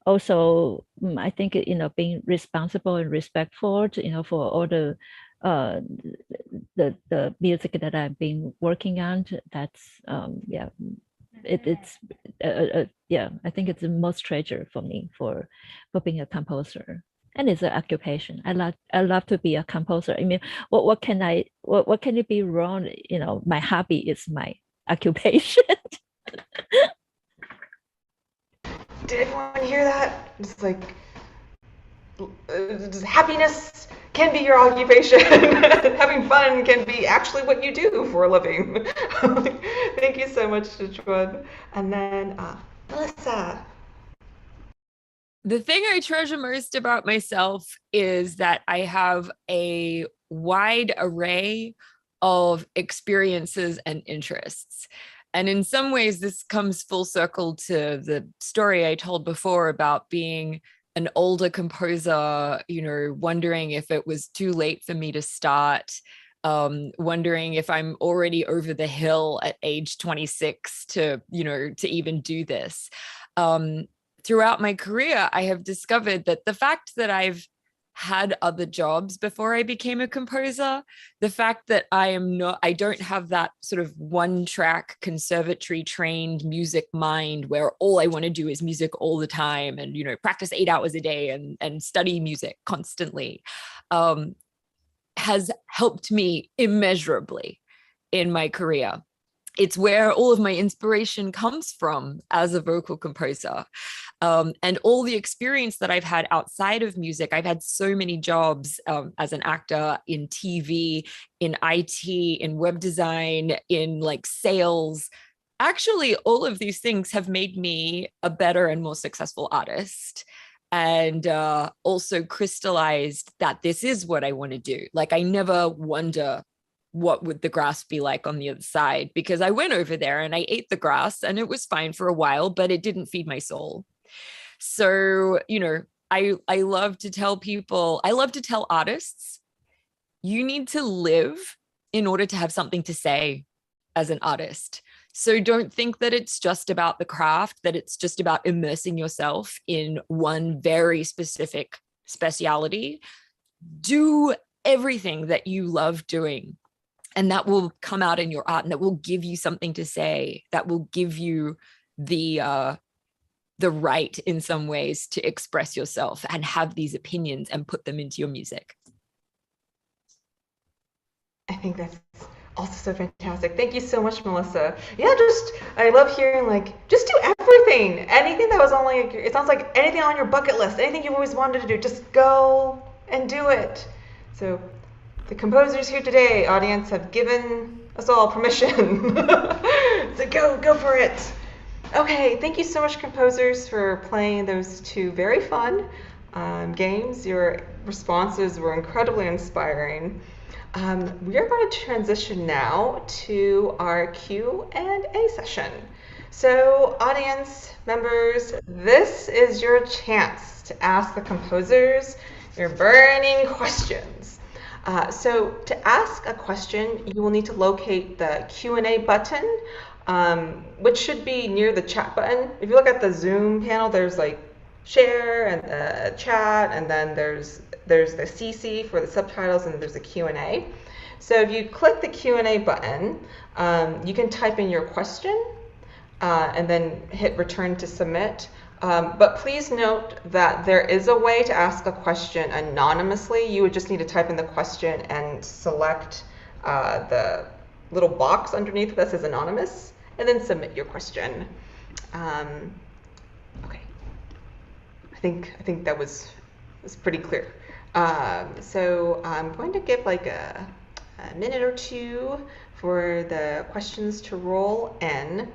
also, I think being responsible and respectful, for all the music that I've been working on. That's it's I think it's the most treasure for me for being a composer. And it's an occupation. I love to be a composer. I mean, what can it be wrong? My hobby is my occupation. Did everyone hear that? It's like happiness can be your occupation. Having fun can be actually what you do for a living. Thank you so much, Chihchun. And then Melissa. The thing I treasure most about myself is that I have a wide array of experiences and interests. And in some ways, this comes full circle to the story I told before about being an older composer, wondering if it was too late for me to start, wondering if I'm already over the hill at age 26 to even do this. Throughout my career, I have discovered that the fact that I've had other jobs before I became a composer, the fact that I don't have that sort of one-track conservatory trained music mind where all I want to do is music all the time and practice 8 hours a day and study music constantly, has helped me immeasurably in my career. It's where all of my inspiration comes from as a vocal composer. And all the experience that I've had outside of music, I've had so many jobs as an actor, in TV, in IT, in web design, in sales. Actually, all of these things have made me a better and more successful artist. And also crystallized that this is what I want to do. I never wonder what would the grass be like on the other side, because I went over there and I ate the grass and it was fine for a while, but it didn't feed my soul. So, I love to tell people, I love to tell artists, you need to live in order to have something to say as an artist. So don't think that it's just about the craft, that it's just about immersing yourself in one very specific speciality. Do everything that you love doing, and that will come out in your art, and that will give you something to say, that will give you the right in some ways to express yourself and have these opinions and put them into your music. I think that's also so fantastic. Thank you so much, Melissa. Yeah, I love hearing just do everything. Anything that was it sounds like anything on your bucket list, anything you've always wanted to do, just go and do it. So the composers here today, audience, have given us all permission. So go for it. Okay, thank you so much, composers, for playing those two very fun games. Your responses were incredibly inspiring. We are going to transition now to our Q&A session. So, audience members, this is your chance to ask the composers your burning questions. So, to ask a question, you will need to locate the Q&A button, which should be near the chat button. If you look at the Zoom panel, there's share and chat, and then there's the CC for the subtitles, and there's a Q&A. So if you click the Q&A button, you can type in your question and then hit return to submit. But please note that there is a way to ask a question anonymously. You would just need to type in the question and select the little box underneath that says anonymous, and then submit your question. Okay. I think that was pretty clear. So I'm going to give a minute or two for the questions to roll in.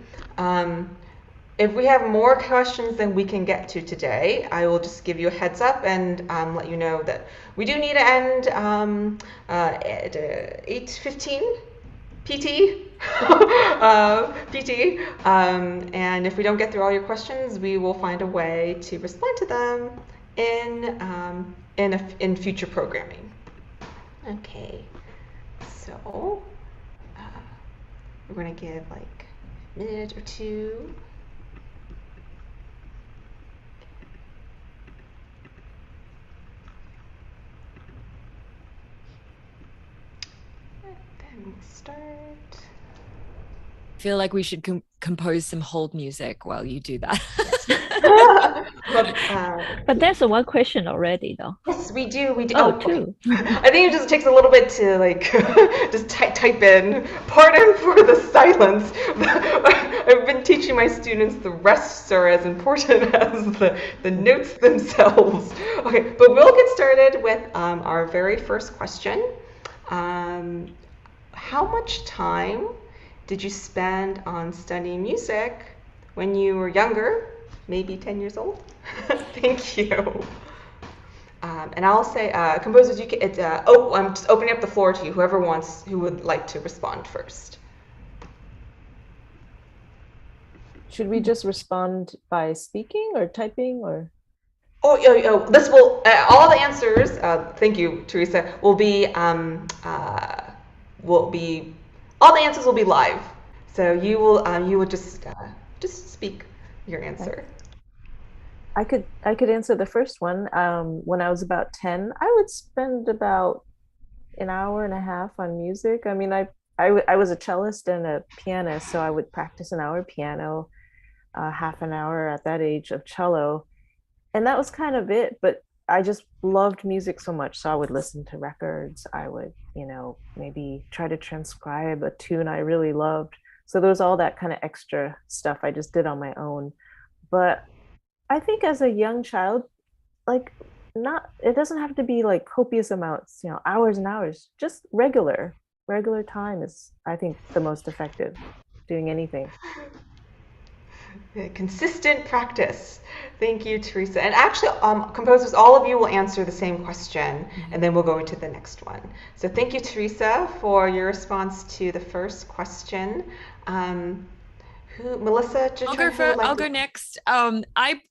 If we have more questions than we can get to today, I will just give you a heads up and let you know that we do need to end at 8:15 PT. And if we don't get through all your questions, we will find a way to respond to them in future programming. Okay, so we're going to give a minute or two. And then we'll start. I feel like we should compose some hold music while you do that. But there's one question already, though. Yes, we do. Oh, two. Okay. I think it just takes a little bit to just type in. Pardon for the silence. I've been teaching my students the rests are as important as the notes themselves. Okay, but we'll get started with our very first question. How much time did you spend on studying music when you were younger, maybe 10 years old? Thank you. And I'll say, composers, you can. I'm just opening up the floor to you. Who would like to respond first? Should we just respond by speaking or typing or? This will all the answers. Thank you, Theresa. Will be all the answers will be live. So you will just speak your answer. I could answer the first one. When I was about 10, I would spend about an hour and a half on music. I mean, I was a cellist and a pianist, so I would practice an hour piano, half an hour at that age of cello, and that was kind of it. But I just loved music so much, so I would listen to records. I would, maybe try to transcribe a tune I really loved. So there was all that kind of extra stuff I just did on my own. But I think as a young child, it doesn't have to be copious amounts, hours and hours. Just regular time is, I think, the most effective doing anything. Consistent practice. Thank you, Theresa. And actually, composers, all of you will answer the same question, and then we'll go to the next one. So thank you, Theresa, for your response to the first question. Melissa, I'll go next. I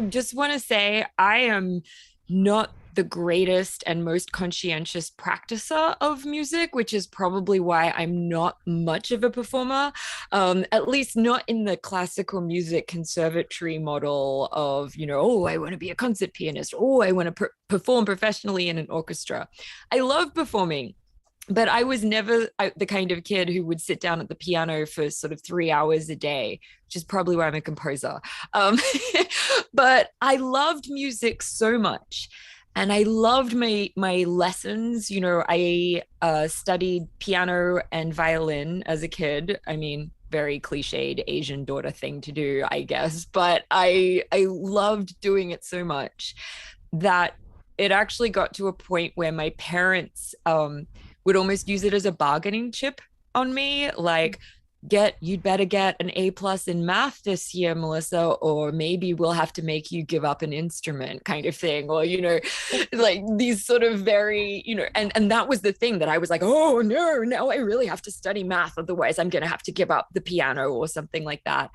just want to say I am not the greatest and most conscientious practicer of music, which is probably why I'm not much of a performer, at least not in the classical music conservatory model of, oh, I want to be a concert pianist. Oh, I want to perform professionally in an orchestra. I love performing. But I was never the kind of kid who would sit down at the piano for sort of 3 hours a day, which is probably why I'm a composer. But I loved music so much. And I loved my lessons. I studied piano and violin as a kid. I mean, very cliched Asian daughter thing to do, I guess. But I loved doing it so much that it actually got to a point where my parents would almost use it as a bargaining chip on me, like, you'd better get an A+ in math this year, Melissa, or maybe we'll have to make you give up an instrument, kind of thing. Or, like these sort of very, and that was the thing that I was like, oh no, now I really have to study math, otherwise I'm gonna have to give up the piano or something like that.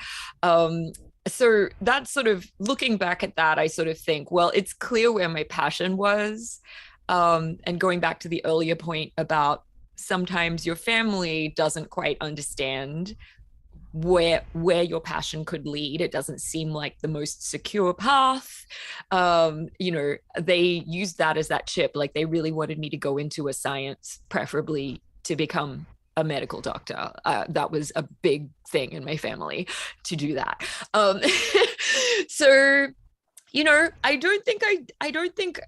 So that's sort of, looking back at that, I sort of think, well, it's clear where my passion was. And going back to the earlier point about sometimes your family doesn't quite understand where your passion could lead. It doesn't seem like the most secure path. They used that as that chip. Like, they really wanted me to go into a science, preferably to become a medical doctor. That was a big thing in my family, to do that. So, I don't think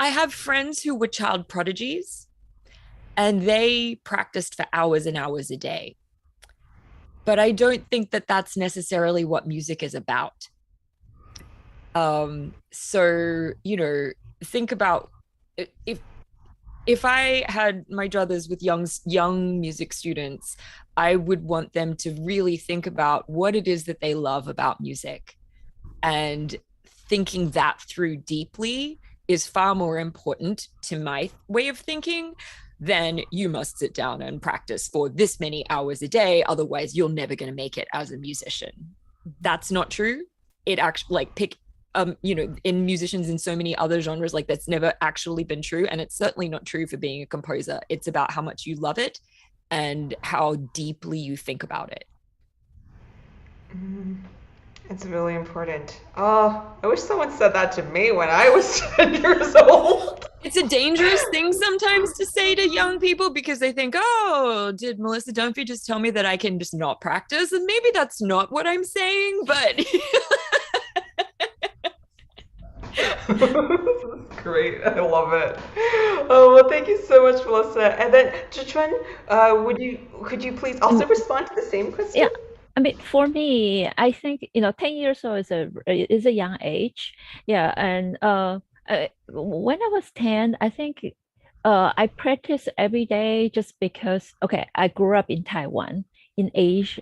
I have friends who were child prodigies, and they practiced for hours and hours a day. But I don't think that that's necessarily what music is about. So, think about if I had my druthers with young music students, I would want them to really think about what it is that they love about music, and thinking that through deeply is far more important to my way of thinking than you must sit down and practice for this many hours a day, otherwise you're never going to make it as a musician. That's not true. It actually, in musicians in so many other genres, like, that's never actually been true. And it's certainly not true for being a composer. It's about how much you love it and how deeply you think about it. It's really important. Oh, I wish someone said that to me when I was 10 years old. It's a dangerous thing sometimes to say to young people, because they think, oh, did Melissa Dunphy just tell me that I can just not practice? And maybe that's not what I'm saying, but... This is great. I love it. Oh, well, thank you so much, Melissa. And then, Chihchun, could you please also respond to the same question? Yeah. I mean, for me, I think 10 years old is a young age. Yeah, and when I was 10, I think I practiced every day just because. Okay, I grew up in Taiwan, in Asia,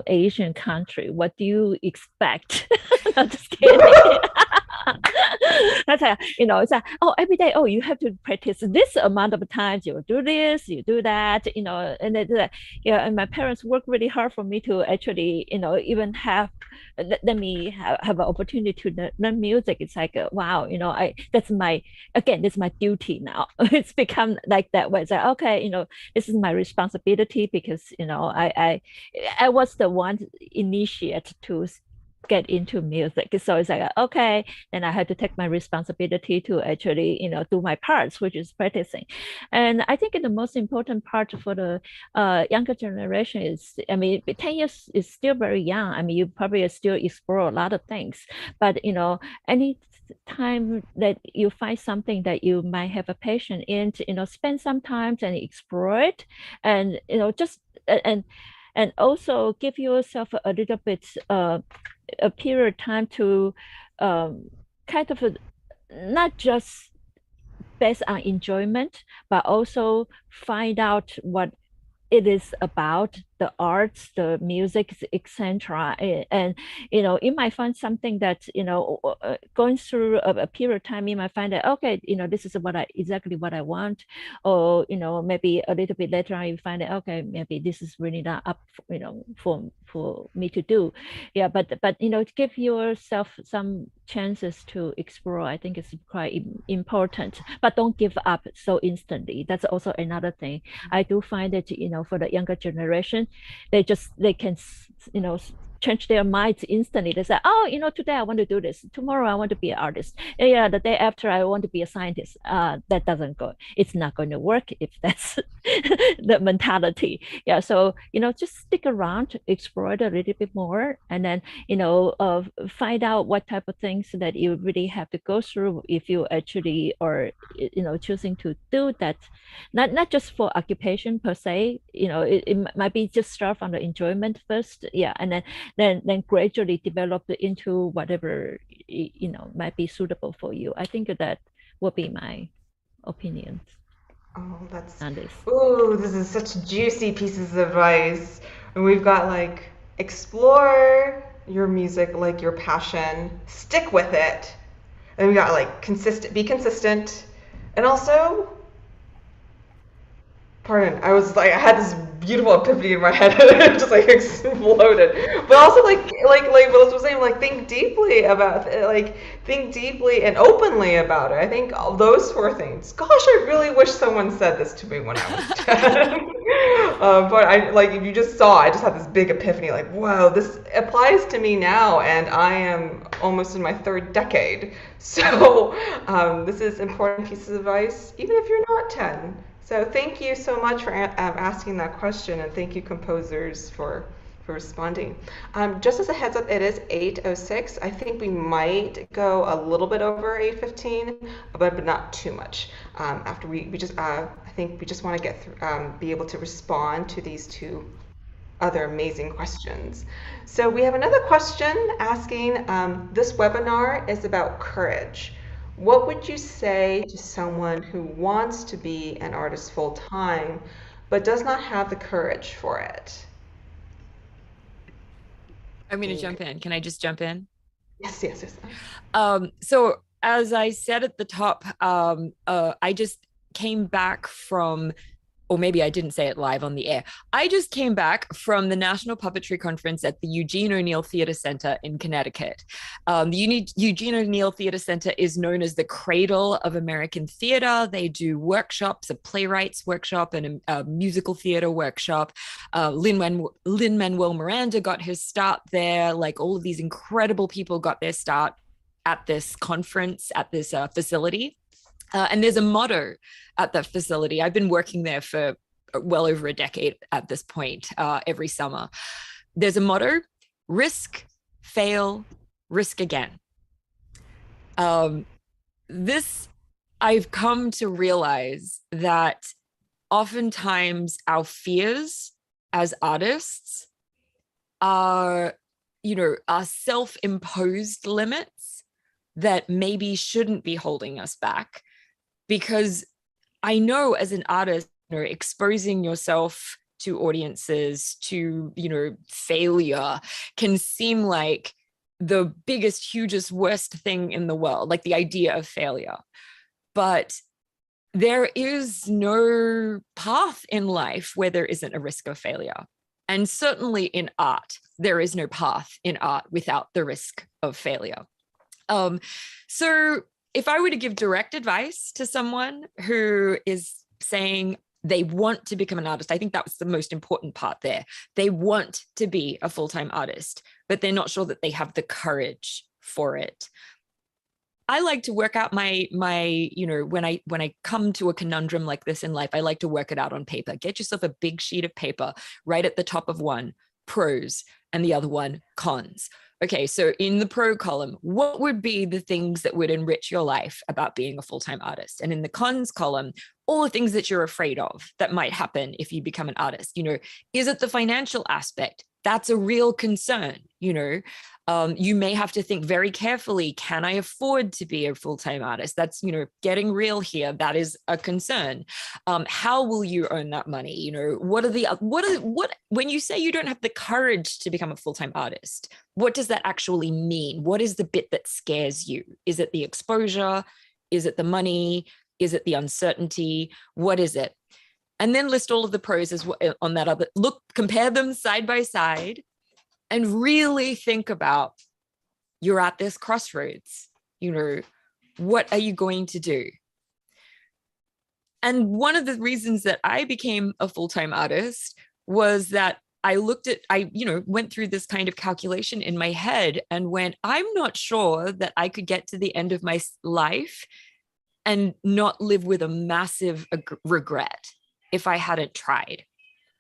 Asian country. What do you expect? I'm just kidding. That's it's like, oh, every day, oh, you have to practice this amount of times. You do this, you do that, and and my parents worked really hard for me to actually, even let me have an opportunity to learn music. It's like, wow, that's my duty now. It's become like that way. It's like, okay, this is my responsibility, because I was the one initiate to get into music. So it's like, okay, then I had to take my responsibility to actually, do my parts, which is practicing. And I think the most important part for the younger generation is, 10 years is still very young. I mean, you probably still explore a lot of things, but any time that you find something that you might have a passion in, spend some time and explore it, and and also give yourself a little bit a period of time to kind of not just based on enjoyment, but also find out what it is about the arts, the music, etc. And you might find something that going through a period of time, you might find that okay, this is exactly what I want, or maybe a little bit later on you find that okay, maybe this is really not up for me to do. Yeah, but give yourself some chances to explore. I think it's quite important, but don't give up so instantly. That's also another thing. I do find that for the younger generation, they can change their minds instantly. They say, oh, today I want to do this, tomorrow I want to be an artist, yeah, the day after I want to be a scientist. That doesn't go, it's not going to work if that's the mentality. Yeah, so just stick around, explore it a little bit more, and then find out what type of things that you really have to go through if you actually are choosing to do that, not just for occupation per se. It might be just start from the enjoyment first, yeah, and then gradually develop into whatever might be suitable for you. I think that would be my opinion. Oh, that's on this. Ooh, this is such juicy pieces of advice. And we've got like explore your music, like your passion, stick with it. And we got like be consistent, and also pardon, I was like, I had this beautiful epiphany in my head and it just like exploded. But also like Melissa was saying, like think deeply and openly about it. I think all those four things. Gosh, I really wish someone said this to me when I was 10. But if you just saw, I just had this big epiphany, like, whoa, this applies to me now, and I am almost in my third decade. So this is important pieces of advice, even if you're not 10. So thank you so much for asking that question, and thank you composers for responding. Just as a heads up, it is 8:06. I think we might go a little bit over 8:15, but not too much. After I think we just want to get through, be able to respond to these two other amazing questions. So we have another question asking, this webinar is about courage. What would you say to someone who wants to be an artist full time, but does not have the courage for it? I'm going to jump in. Can I just jump in? Yes. So as I said at the top, I just came back from, or maybe I didn't say it live on the air. I just came back from the National Puppetry Conference at the Eugene O'Neill Theater Center in Connecticut. The Eugene O'Neill Theater Center is known as the cradle of American theater. They do workshops, a playwrights workshop and a musical theater workshop. Lin-Manuel Miranda got his start there. Like all of these incredible people got their start at this conference, at this facility. And there's a motto at that facility. I've been working there for well over a decade at this point, every summer. There's a motto: risk, fail, risk again. This, I've come to realize that oftentimes our fears as artists are self-imposed limits that maybe shouldn't be holding us back. Because I know as an artist, exposing yourself to audiences, to, failure can seem like the biggest, hugest, worst thing in the world, like the idea of failure. But there is no path in life where there isn't a risk of failure. And certainly in art, there is no path in art without the risk of failure. So if I were to give direct advice to someone who is saying they want to become an artist, I think that was the most important part there. They want to be a full-time artist, but they're not sure that they have the courage for it. I like to work out my when I come to a conundrum like this in life, I like to work it out on paper. Get yourself a big sheet of paper, write at the top of one pros and the other one cons. Okay, so in the pro column, what would be the things that would enrich your life about being a full-time artist? And in the cons column, all the things that you're afraid of that might happen if you become an artist. Is it the financial aspect? that's a real concern. You may have to think very carefully, can I afford to be a full-time artist? That's, getting real here. That is a concern. How will you earn that money? When you say you don't have the courage to become a full-time artist, what does that actually mean? What is the bit that scares you? Is it the exposure? Is it the money? Is it the uncertainty? What is it? And then list all of the pros on that other, compare them side by side, and really think about, you're at this crossroads, what are you going to do? And one of the reasons that I became a full-time artist was that I went through this kind of calculation in my head and went, I'm not sure that I could get to the end of my life and not live with a massive regret if I hadn't tried.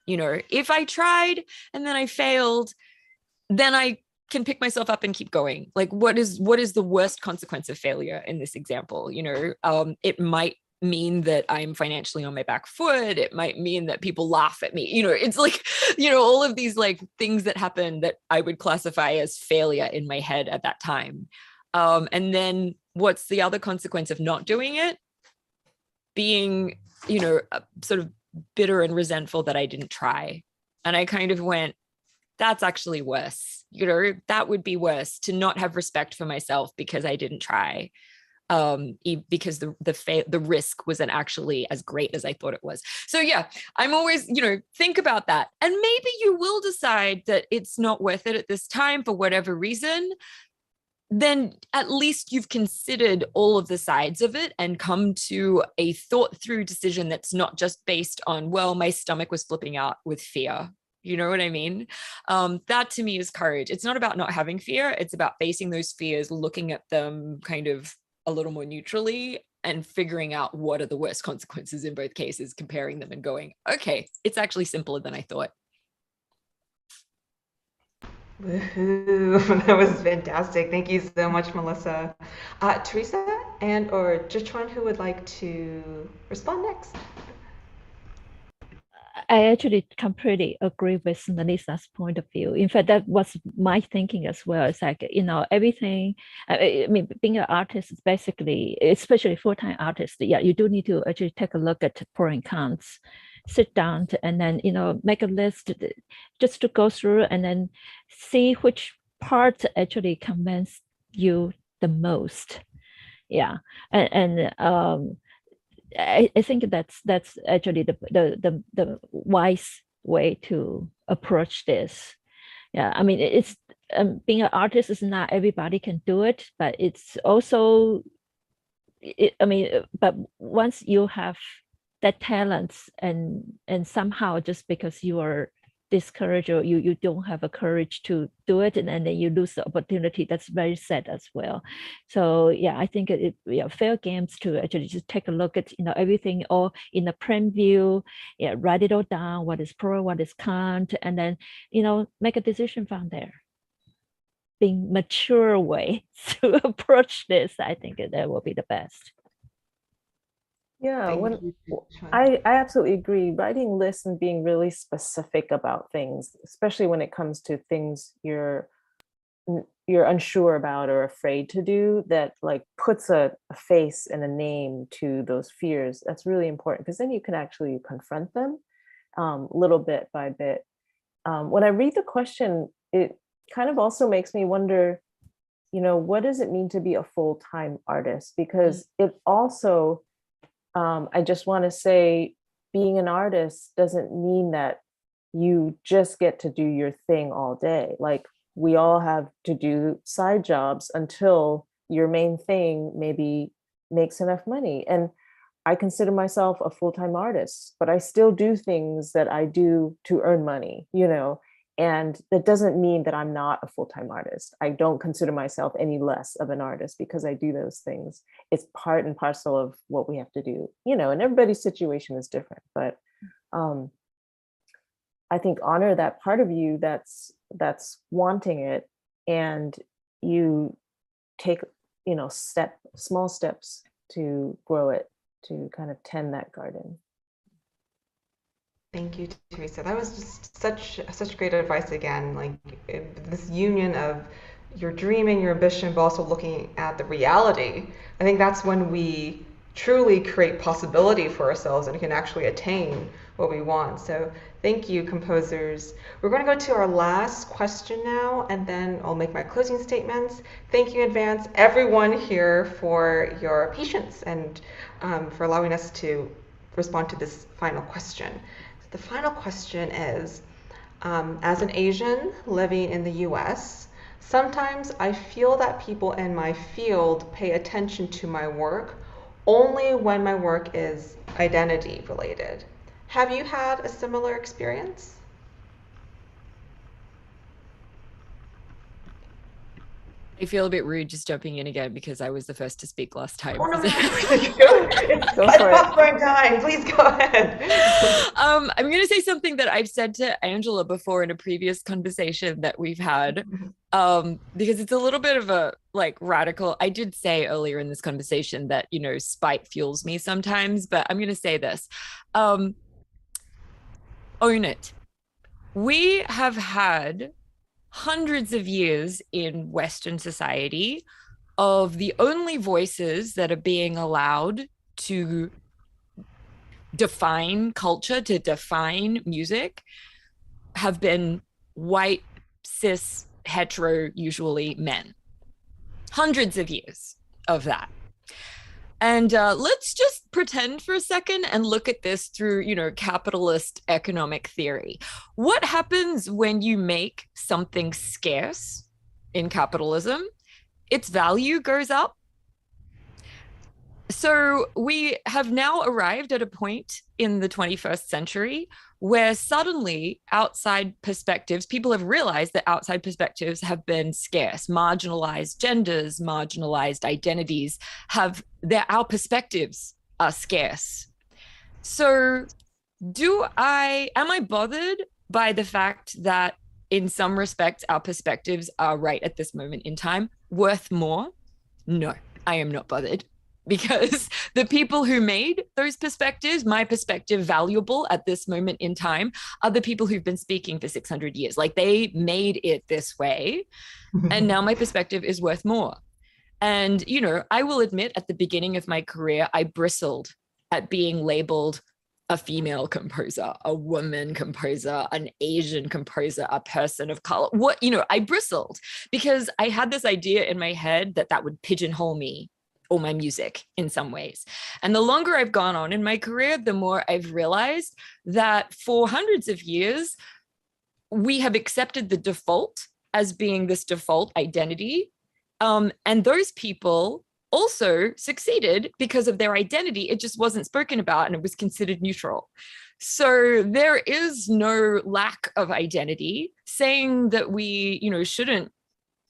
If I tried and then I failed, then I can pick myself up and keep going. Like, what is the worst consequence of failure in this example? It might mean that I'm financially on my back foot. It might mean that people laugh at me. It's like, all of these like things that happen that I would classify as failure in my head at that time. And then what's the other consequence of not doing it? Being, sort of bitter and resentful that I didn't try. And I kind of went, that's actually worse. That would be worse, to not have respect for myself because I didn't try, because the risk wasn't actually as great as I thought it was. So yeah, I'm always, think about that. And maybe you will decide that it's not worth it at this time for whatever reason. Then at least you've considered all of the sides of it and come to a thought through decision that's not just based on, well, my stomach was flipping out with fear. You know what I mean? That to me is courage. It's not about not having fear. It's about facing those fears, looking at them kind of a little more neutrally and figuring out what are the worst consequences in both cases, comparing them and going, okay, it's actually simpler than I thought. Woohoo! That was fantastic. Thank you so much, Melissa. Theresa or Chihchun, who would like to respond next? I actually completely agree with Melissa's point of view. In fact, that was my thinking as well. It's like, everything, I mean, being an artist is basically, especially full-time artist, yeah, you do need to actually take a look at pros and cons, sit down and then, make a list just to go through and then see which part actually convince you the most. Yeah. I think that's actually the wise way to approach this. Yeah, I mean, it's being an artist is not everybody can do it, but it's also, but once you have that talents and somehow just because you are discouraged or you don't have a courage to do it and then you lose the opportunity, that's very sad as well. So yeah, I think fair games to actually just take a look at everything all in a plan view, write it all down, what is pro, what is con, and then make a decision from there. Being mature way to approach this, I think that will be the best. Yeah, I absolutely agree. Writing lists and being really specific about things, especially when it comes to things you're unsure about or afraid to do, that like puts a face and a name to those fears. That's really important because then you can actually confront them little bit by bit. When I read the question, it kind of also makes me wonder, what does it mean to be a full-time artist? Because it also, I just want to say, being an artist doesn't mean that you just get to do your thing all day. Like, we all have to do side jobs until your main thing maybe makes enough money. And I consider myself a full-time artist, but I still do things that I do to earn money, and that doesn't mean that I'm not a full-time artist. I don't consider myself any less of an artist because I do those things. It's part and parcel of what we have to do, and everybody's situation is different. But I think honor that part of you that's wanting it, and you take, small steps to grow it, to kind of tend that garden. Thank you, Theresa. That was just such great advice again. Like this union of your dreaming, your ambition, but also looking at the reality. I think that's when we truly create possibility for ourselves and can actually attain what we want. So thank you, composers. We're going to go to our last question now, and then I'll make my closing statements. Thank you in advance, everyone here, for your patience and for allowing us to respond to this final question. The final question is, as an Asian living in the US, sometimes I feel that people in my field pay attention to my work only when my work is identity related. Have you had a similar experience? I feel a bit rude just jumping in again because I was the first to speak last time. Oh, no, it's popcorn time. Please go ahead. I'm going to say something that I've said to Angela before in a previous conversation that we've had, because it's a little bit of a radical. I did say earlier in this conversation that, spite fuels me sometimes, but I'm going to say this. Own it. We have had hundreds of years in Western society of the only voices that are being allowed to define culture, to define music, have been white, cis, hetero, usually men. Hundreds of years of that. And let's just pretend for a second and look at this through, capitalist economic theory. What happens when you make something scarce in capitalism? Its value goes up. So we have now arrived at a point in the 21st century where suddenly outside perspectives, people have realized that outside perspectives have been scarce. Marginalized genders, marginalized identities our perspectives are scarce. So am I bothered by the fact that in some respects, our perspectives are right at this moment in time worth more? No, I am not bothered. Because the people who made those perspectives, my perspective valuable at this moment in time, are the people who've been speaking for 600 years. They made it this way. And now my perspective is worth more. And, I will admit at the beginning of my career, I bristled at being labeled a female composer, a woman composer, an Asian composer, a person of color. I bristled because I had this idea in my head that would pigeonhole me or my music in some ways. And the longer I've gone on in my career, the more I've realized that for hundreds of years, we have accepted the default as being this default identity. And those people also succeeded because of their identity. It just wasn't spoken about and it was considered neutral. So there is no lack of identity. Saying that we, shouldn't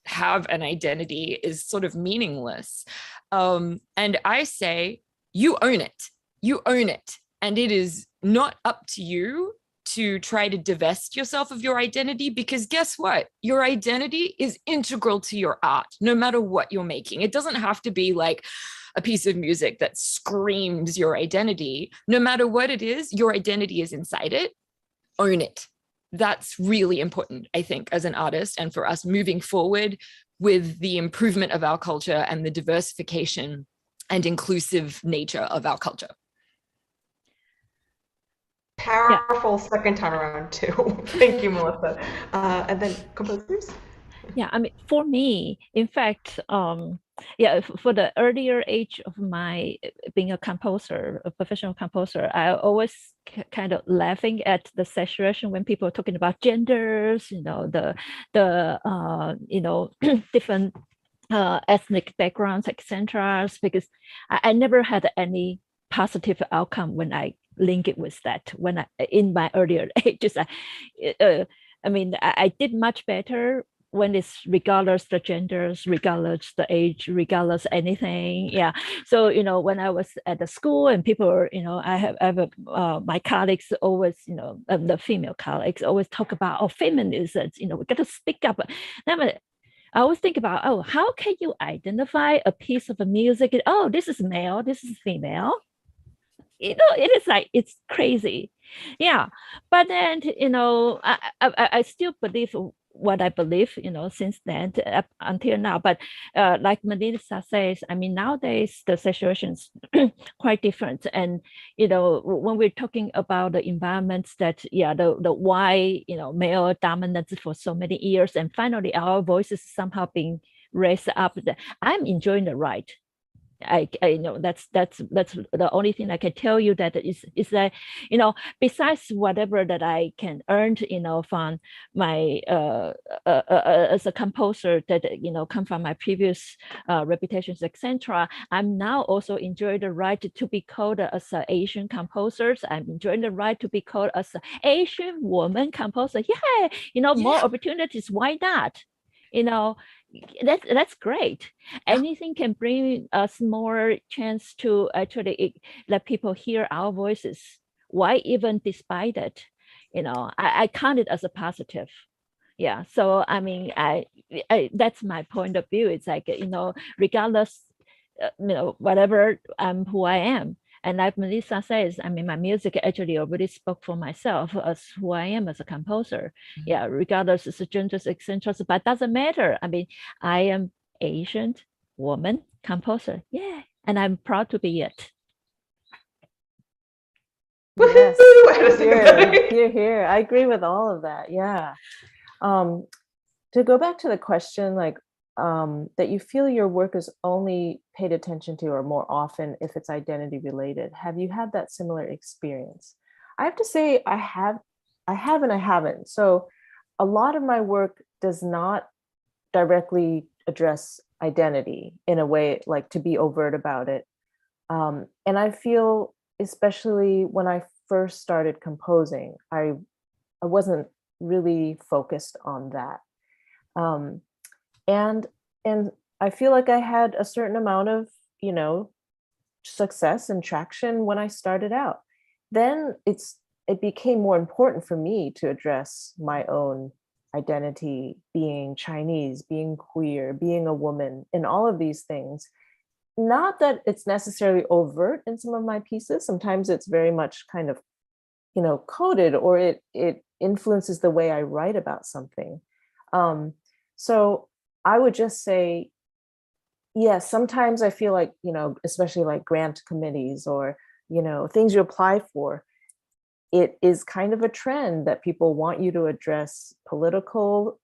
have an identity is sort of meaningless. And I say, you own it. You own it. And it is not up to you to try to divest yourself of your identity, because guess what? Your identity is integral to your art, no matter what you're making. It doesn't have to be like a piece of music that screams your identity. No matter what it is, your identity is inside it. Own it. That's really important, I think, as an artist, and for us moving forward with the improvement of our culture and the diversification and inclusive nature of our culture. Powerful second time around too. Thank you, Melissa. And then composers? Yeah, for me, in fact, for the earlier age of my being a composer, a professional composer, I always kind of laughing at the saturation when people are talking about genders, the different ethnic backgrounds, etc. Because I never had any positive outcome when I link it with that. When in my earlier ages, I did much better when it's regardless the genders, regardless the age, regardless anything. Yeah. So, when I was at the school and people were, I have my colleagues always, the female colleagues always talk about, feminism, we got to speak up. I always think about, how can you identify a piece of music? This is male, this is female. It is it's crazy. Yeah, but then I still believe what I believe, since then up until now. But like Melissa says, I mean, nowadays the situation's quite different. And when we're talking about the environments that, yeah, the why male dominance for so many years, and finally our voices somehow being raised up, I'm enjoying the ride. I know that's the only thing I can tell you, that is that besides whatever that I can earn from my as a composer, that come from my previous reputations, etc. I'm now also enjoying the right to be called as an Asian composer. I'm enjoying the right to be called as an Asian woman composer. Yeah, more opportunities. Why not? That's great. Anything can bring us more chance to actually let people hear our voices. Why even despite it? I count it as a positive. Yeah. So I mean, I that's my point of view. It's like regardless, whatever who I am. And like Melissa says, I mean, my music actually already spoke for myself as who I am as a composer. Yeah, regardless of genders, etc. But doesn't matter. I mean, I am Asian woman composer. Yeah, and I'm proud to be it. Yes, here. I agree with all of that. Yeah. To go back to the question, like that you feel your work is only paid attention to or more often if it's identity related. Have you had that similar experience? I have to say I have and I haven't. So a lot of my work does not directly address identity in a way like to be overt about it. And I feel, especially when I first started composing, I wasn't really focused on that. And I feel like I had a certain amount of, success and traction when I started out. Then it became more important for me to address my own identity, being Chinese, being queer, being a woman, and all of these things. Not that it's necessarily overt in some of my pieces. Sometimes it's very much kind of, coded, or it influences the way I write about something. So I would just say, yes, sometimes I feel like, especially like grant committees or, things you apply for, it is kind of a trend that people want you to address political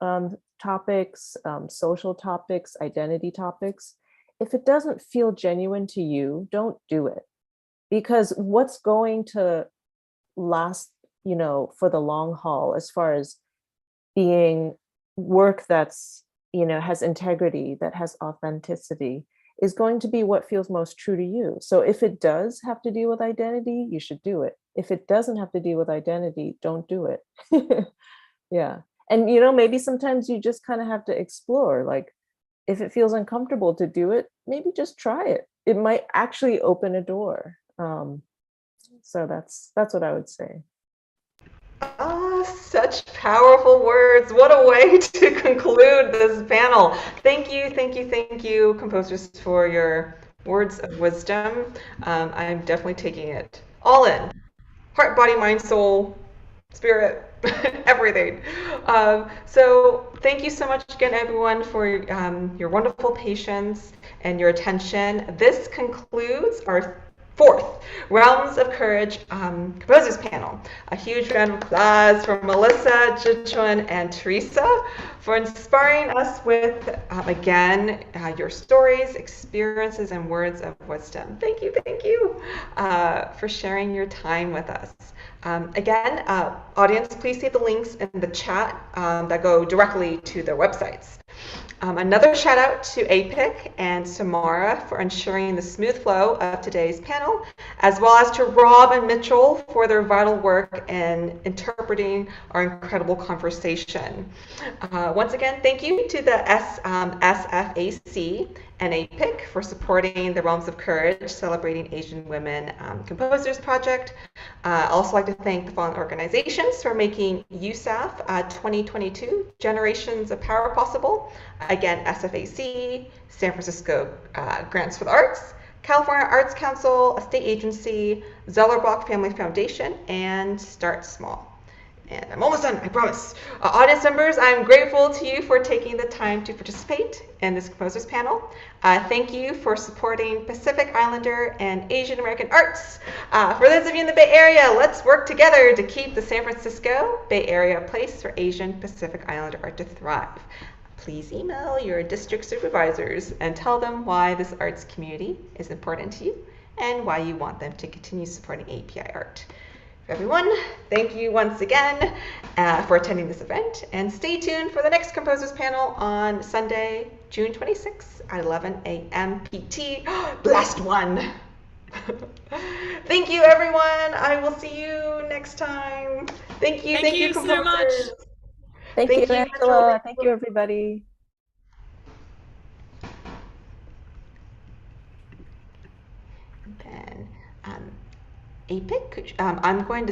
topics, social topics, identity topics. If it doesn't feel genuine to you, don't do it. Because what's going to last, for the long haul, as far as being work that's, has integrity, that has authenticity, is going to be what feels most true to you. So if it does have to deal with identity, you should do it. If it doesn't have to deal with identity, don't do it. Yeah. And, maybe sometimes you just kind of have to explore, like, if it feels uncomfortable to do it, maybe just try it. It might actually open a door. So that's what I would say. Such powerful words. What a way to conclude this panel. Thank you, composers, for your words of wisdom. I'm definitely taking it all in. Heart, body, mind, soul, spirit, everything. So thank you so much again, everyone, for your wonderful patience and your attention. This concludes our fourth Realms of Courage Composers Panel. A huge round of applause for Melissa, Chihchun, and Theresa for inspiring us with, again, your stories, experiences, and words of wisdom. Thank you for sharing your time with us. Again, audience, please see the links in the chat that go directly to their websites. Another shout out to APIC and Samara for ensuring the smooth flow of today's panel, as well as to Rob and Mitchell for their vital work in interpreting our incredible conversation. Once again, thank you to the SFAC and APIC for supporting the Realms of Courage Celebrating Asian Women Composers Project. I'd also like to thank the following organizations for making USAAF 2022 Generations of Power possible. Again, SFAC, San Francisco Grants for the Arts, California Arts Council, a state agency, Zellerbach Family Foundation, and Start Small. And I'm almost done, I promise. Audience members, I'm grateful to you for taking the time to participate in this composers panel. Thank you for supporting Pacific Islander and Asian American arts. For those of you in the Bay Area, let's work together to keep the San Francisco Bay Area a place for Asian Pacific Islander art to thrive. Please email your district supervisors and tell them why this arts community is important to you and why you want them to continue supporting API art. Everyone, thank you once again for attending this event, and stay tuned for the next composers panel on Sunday, June 26th at 11 a.m. PT. Blast one! Thank you, everyone. I will see you next time. Thank you so much. Thank you, Angela. Thank you, everybody. And then, APIC, I'm going to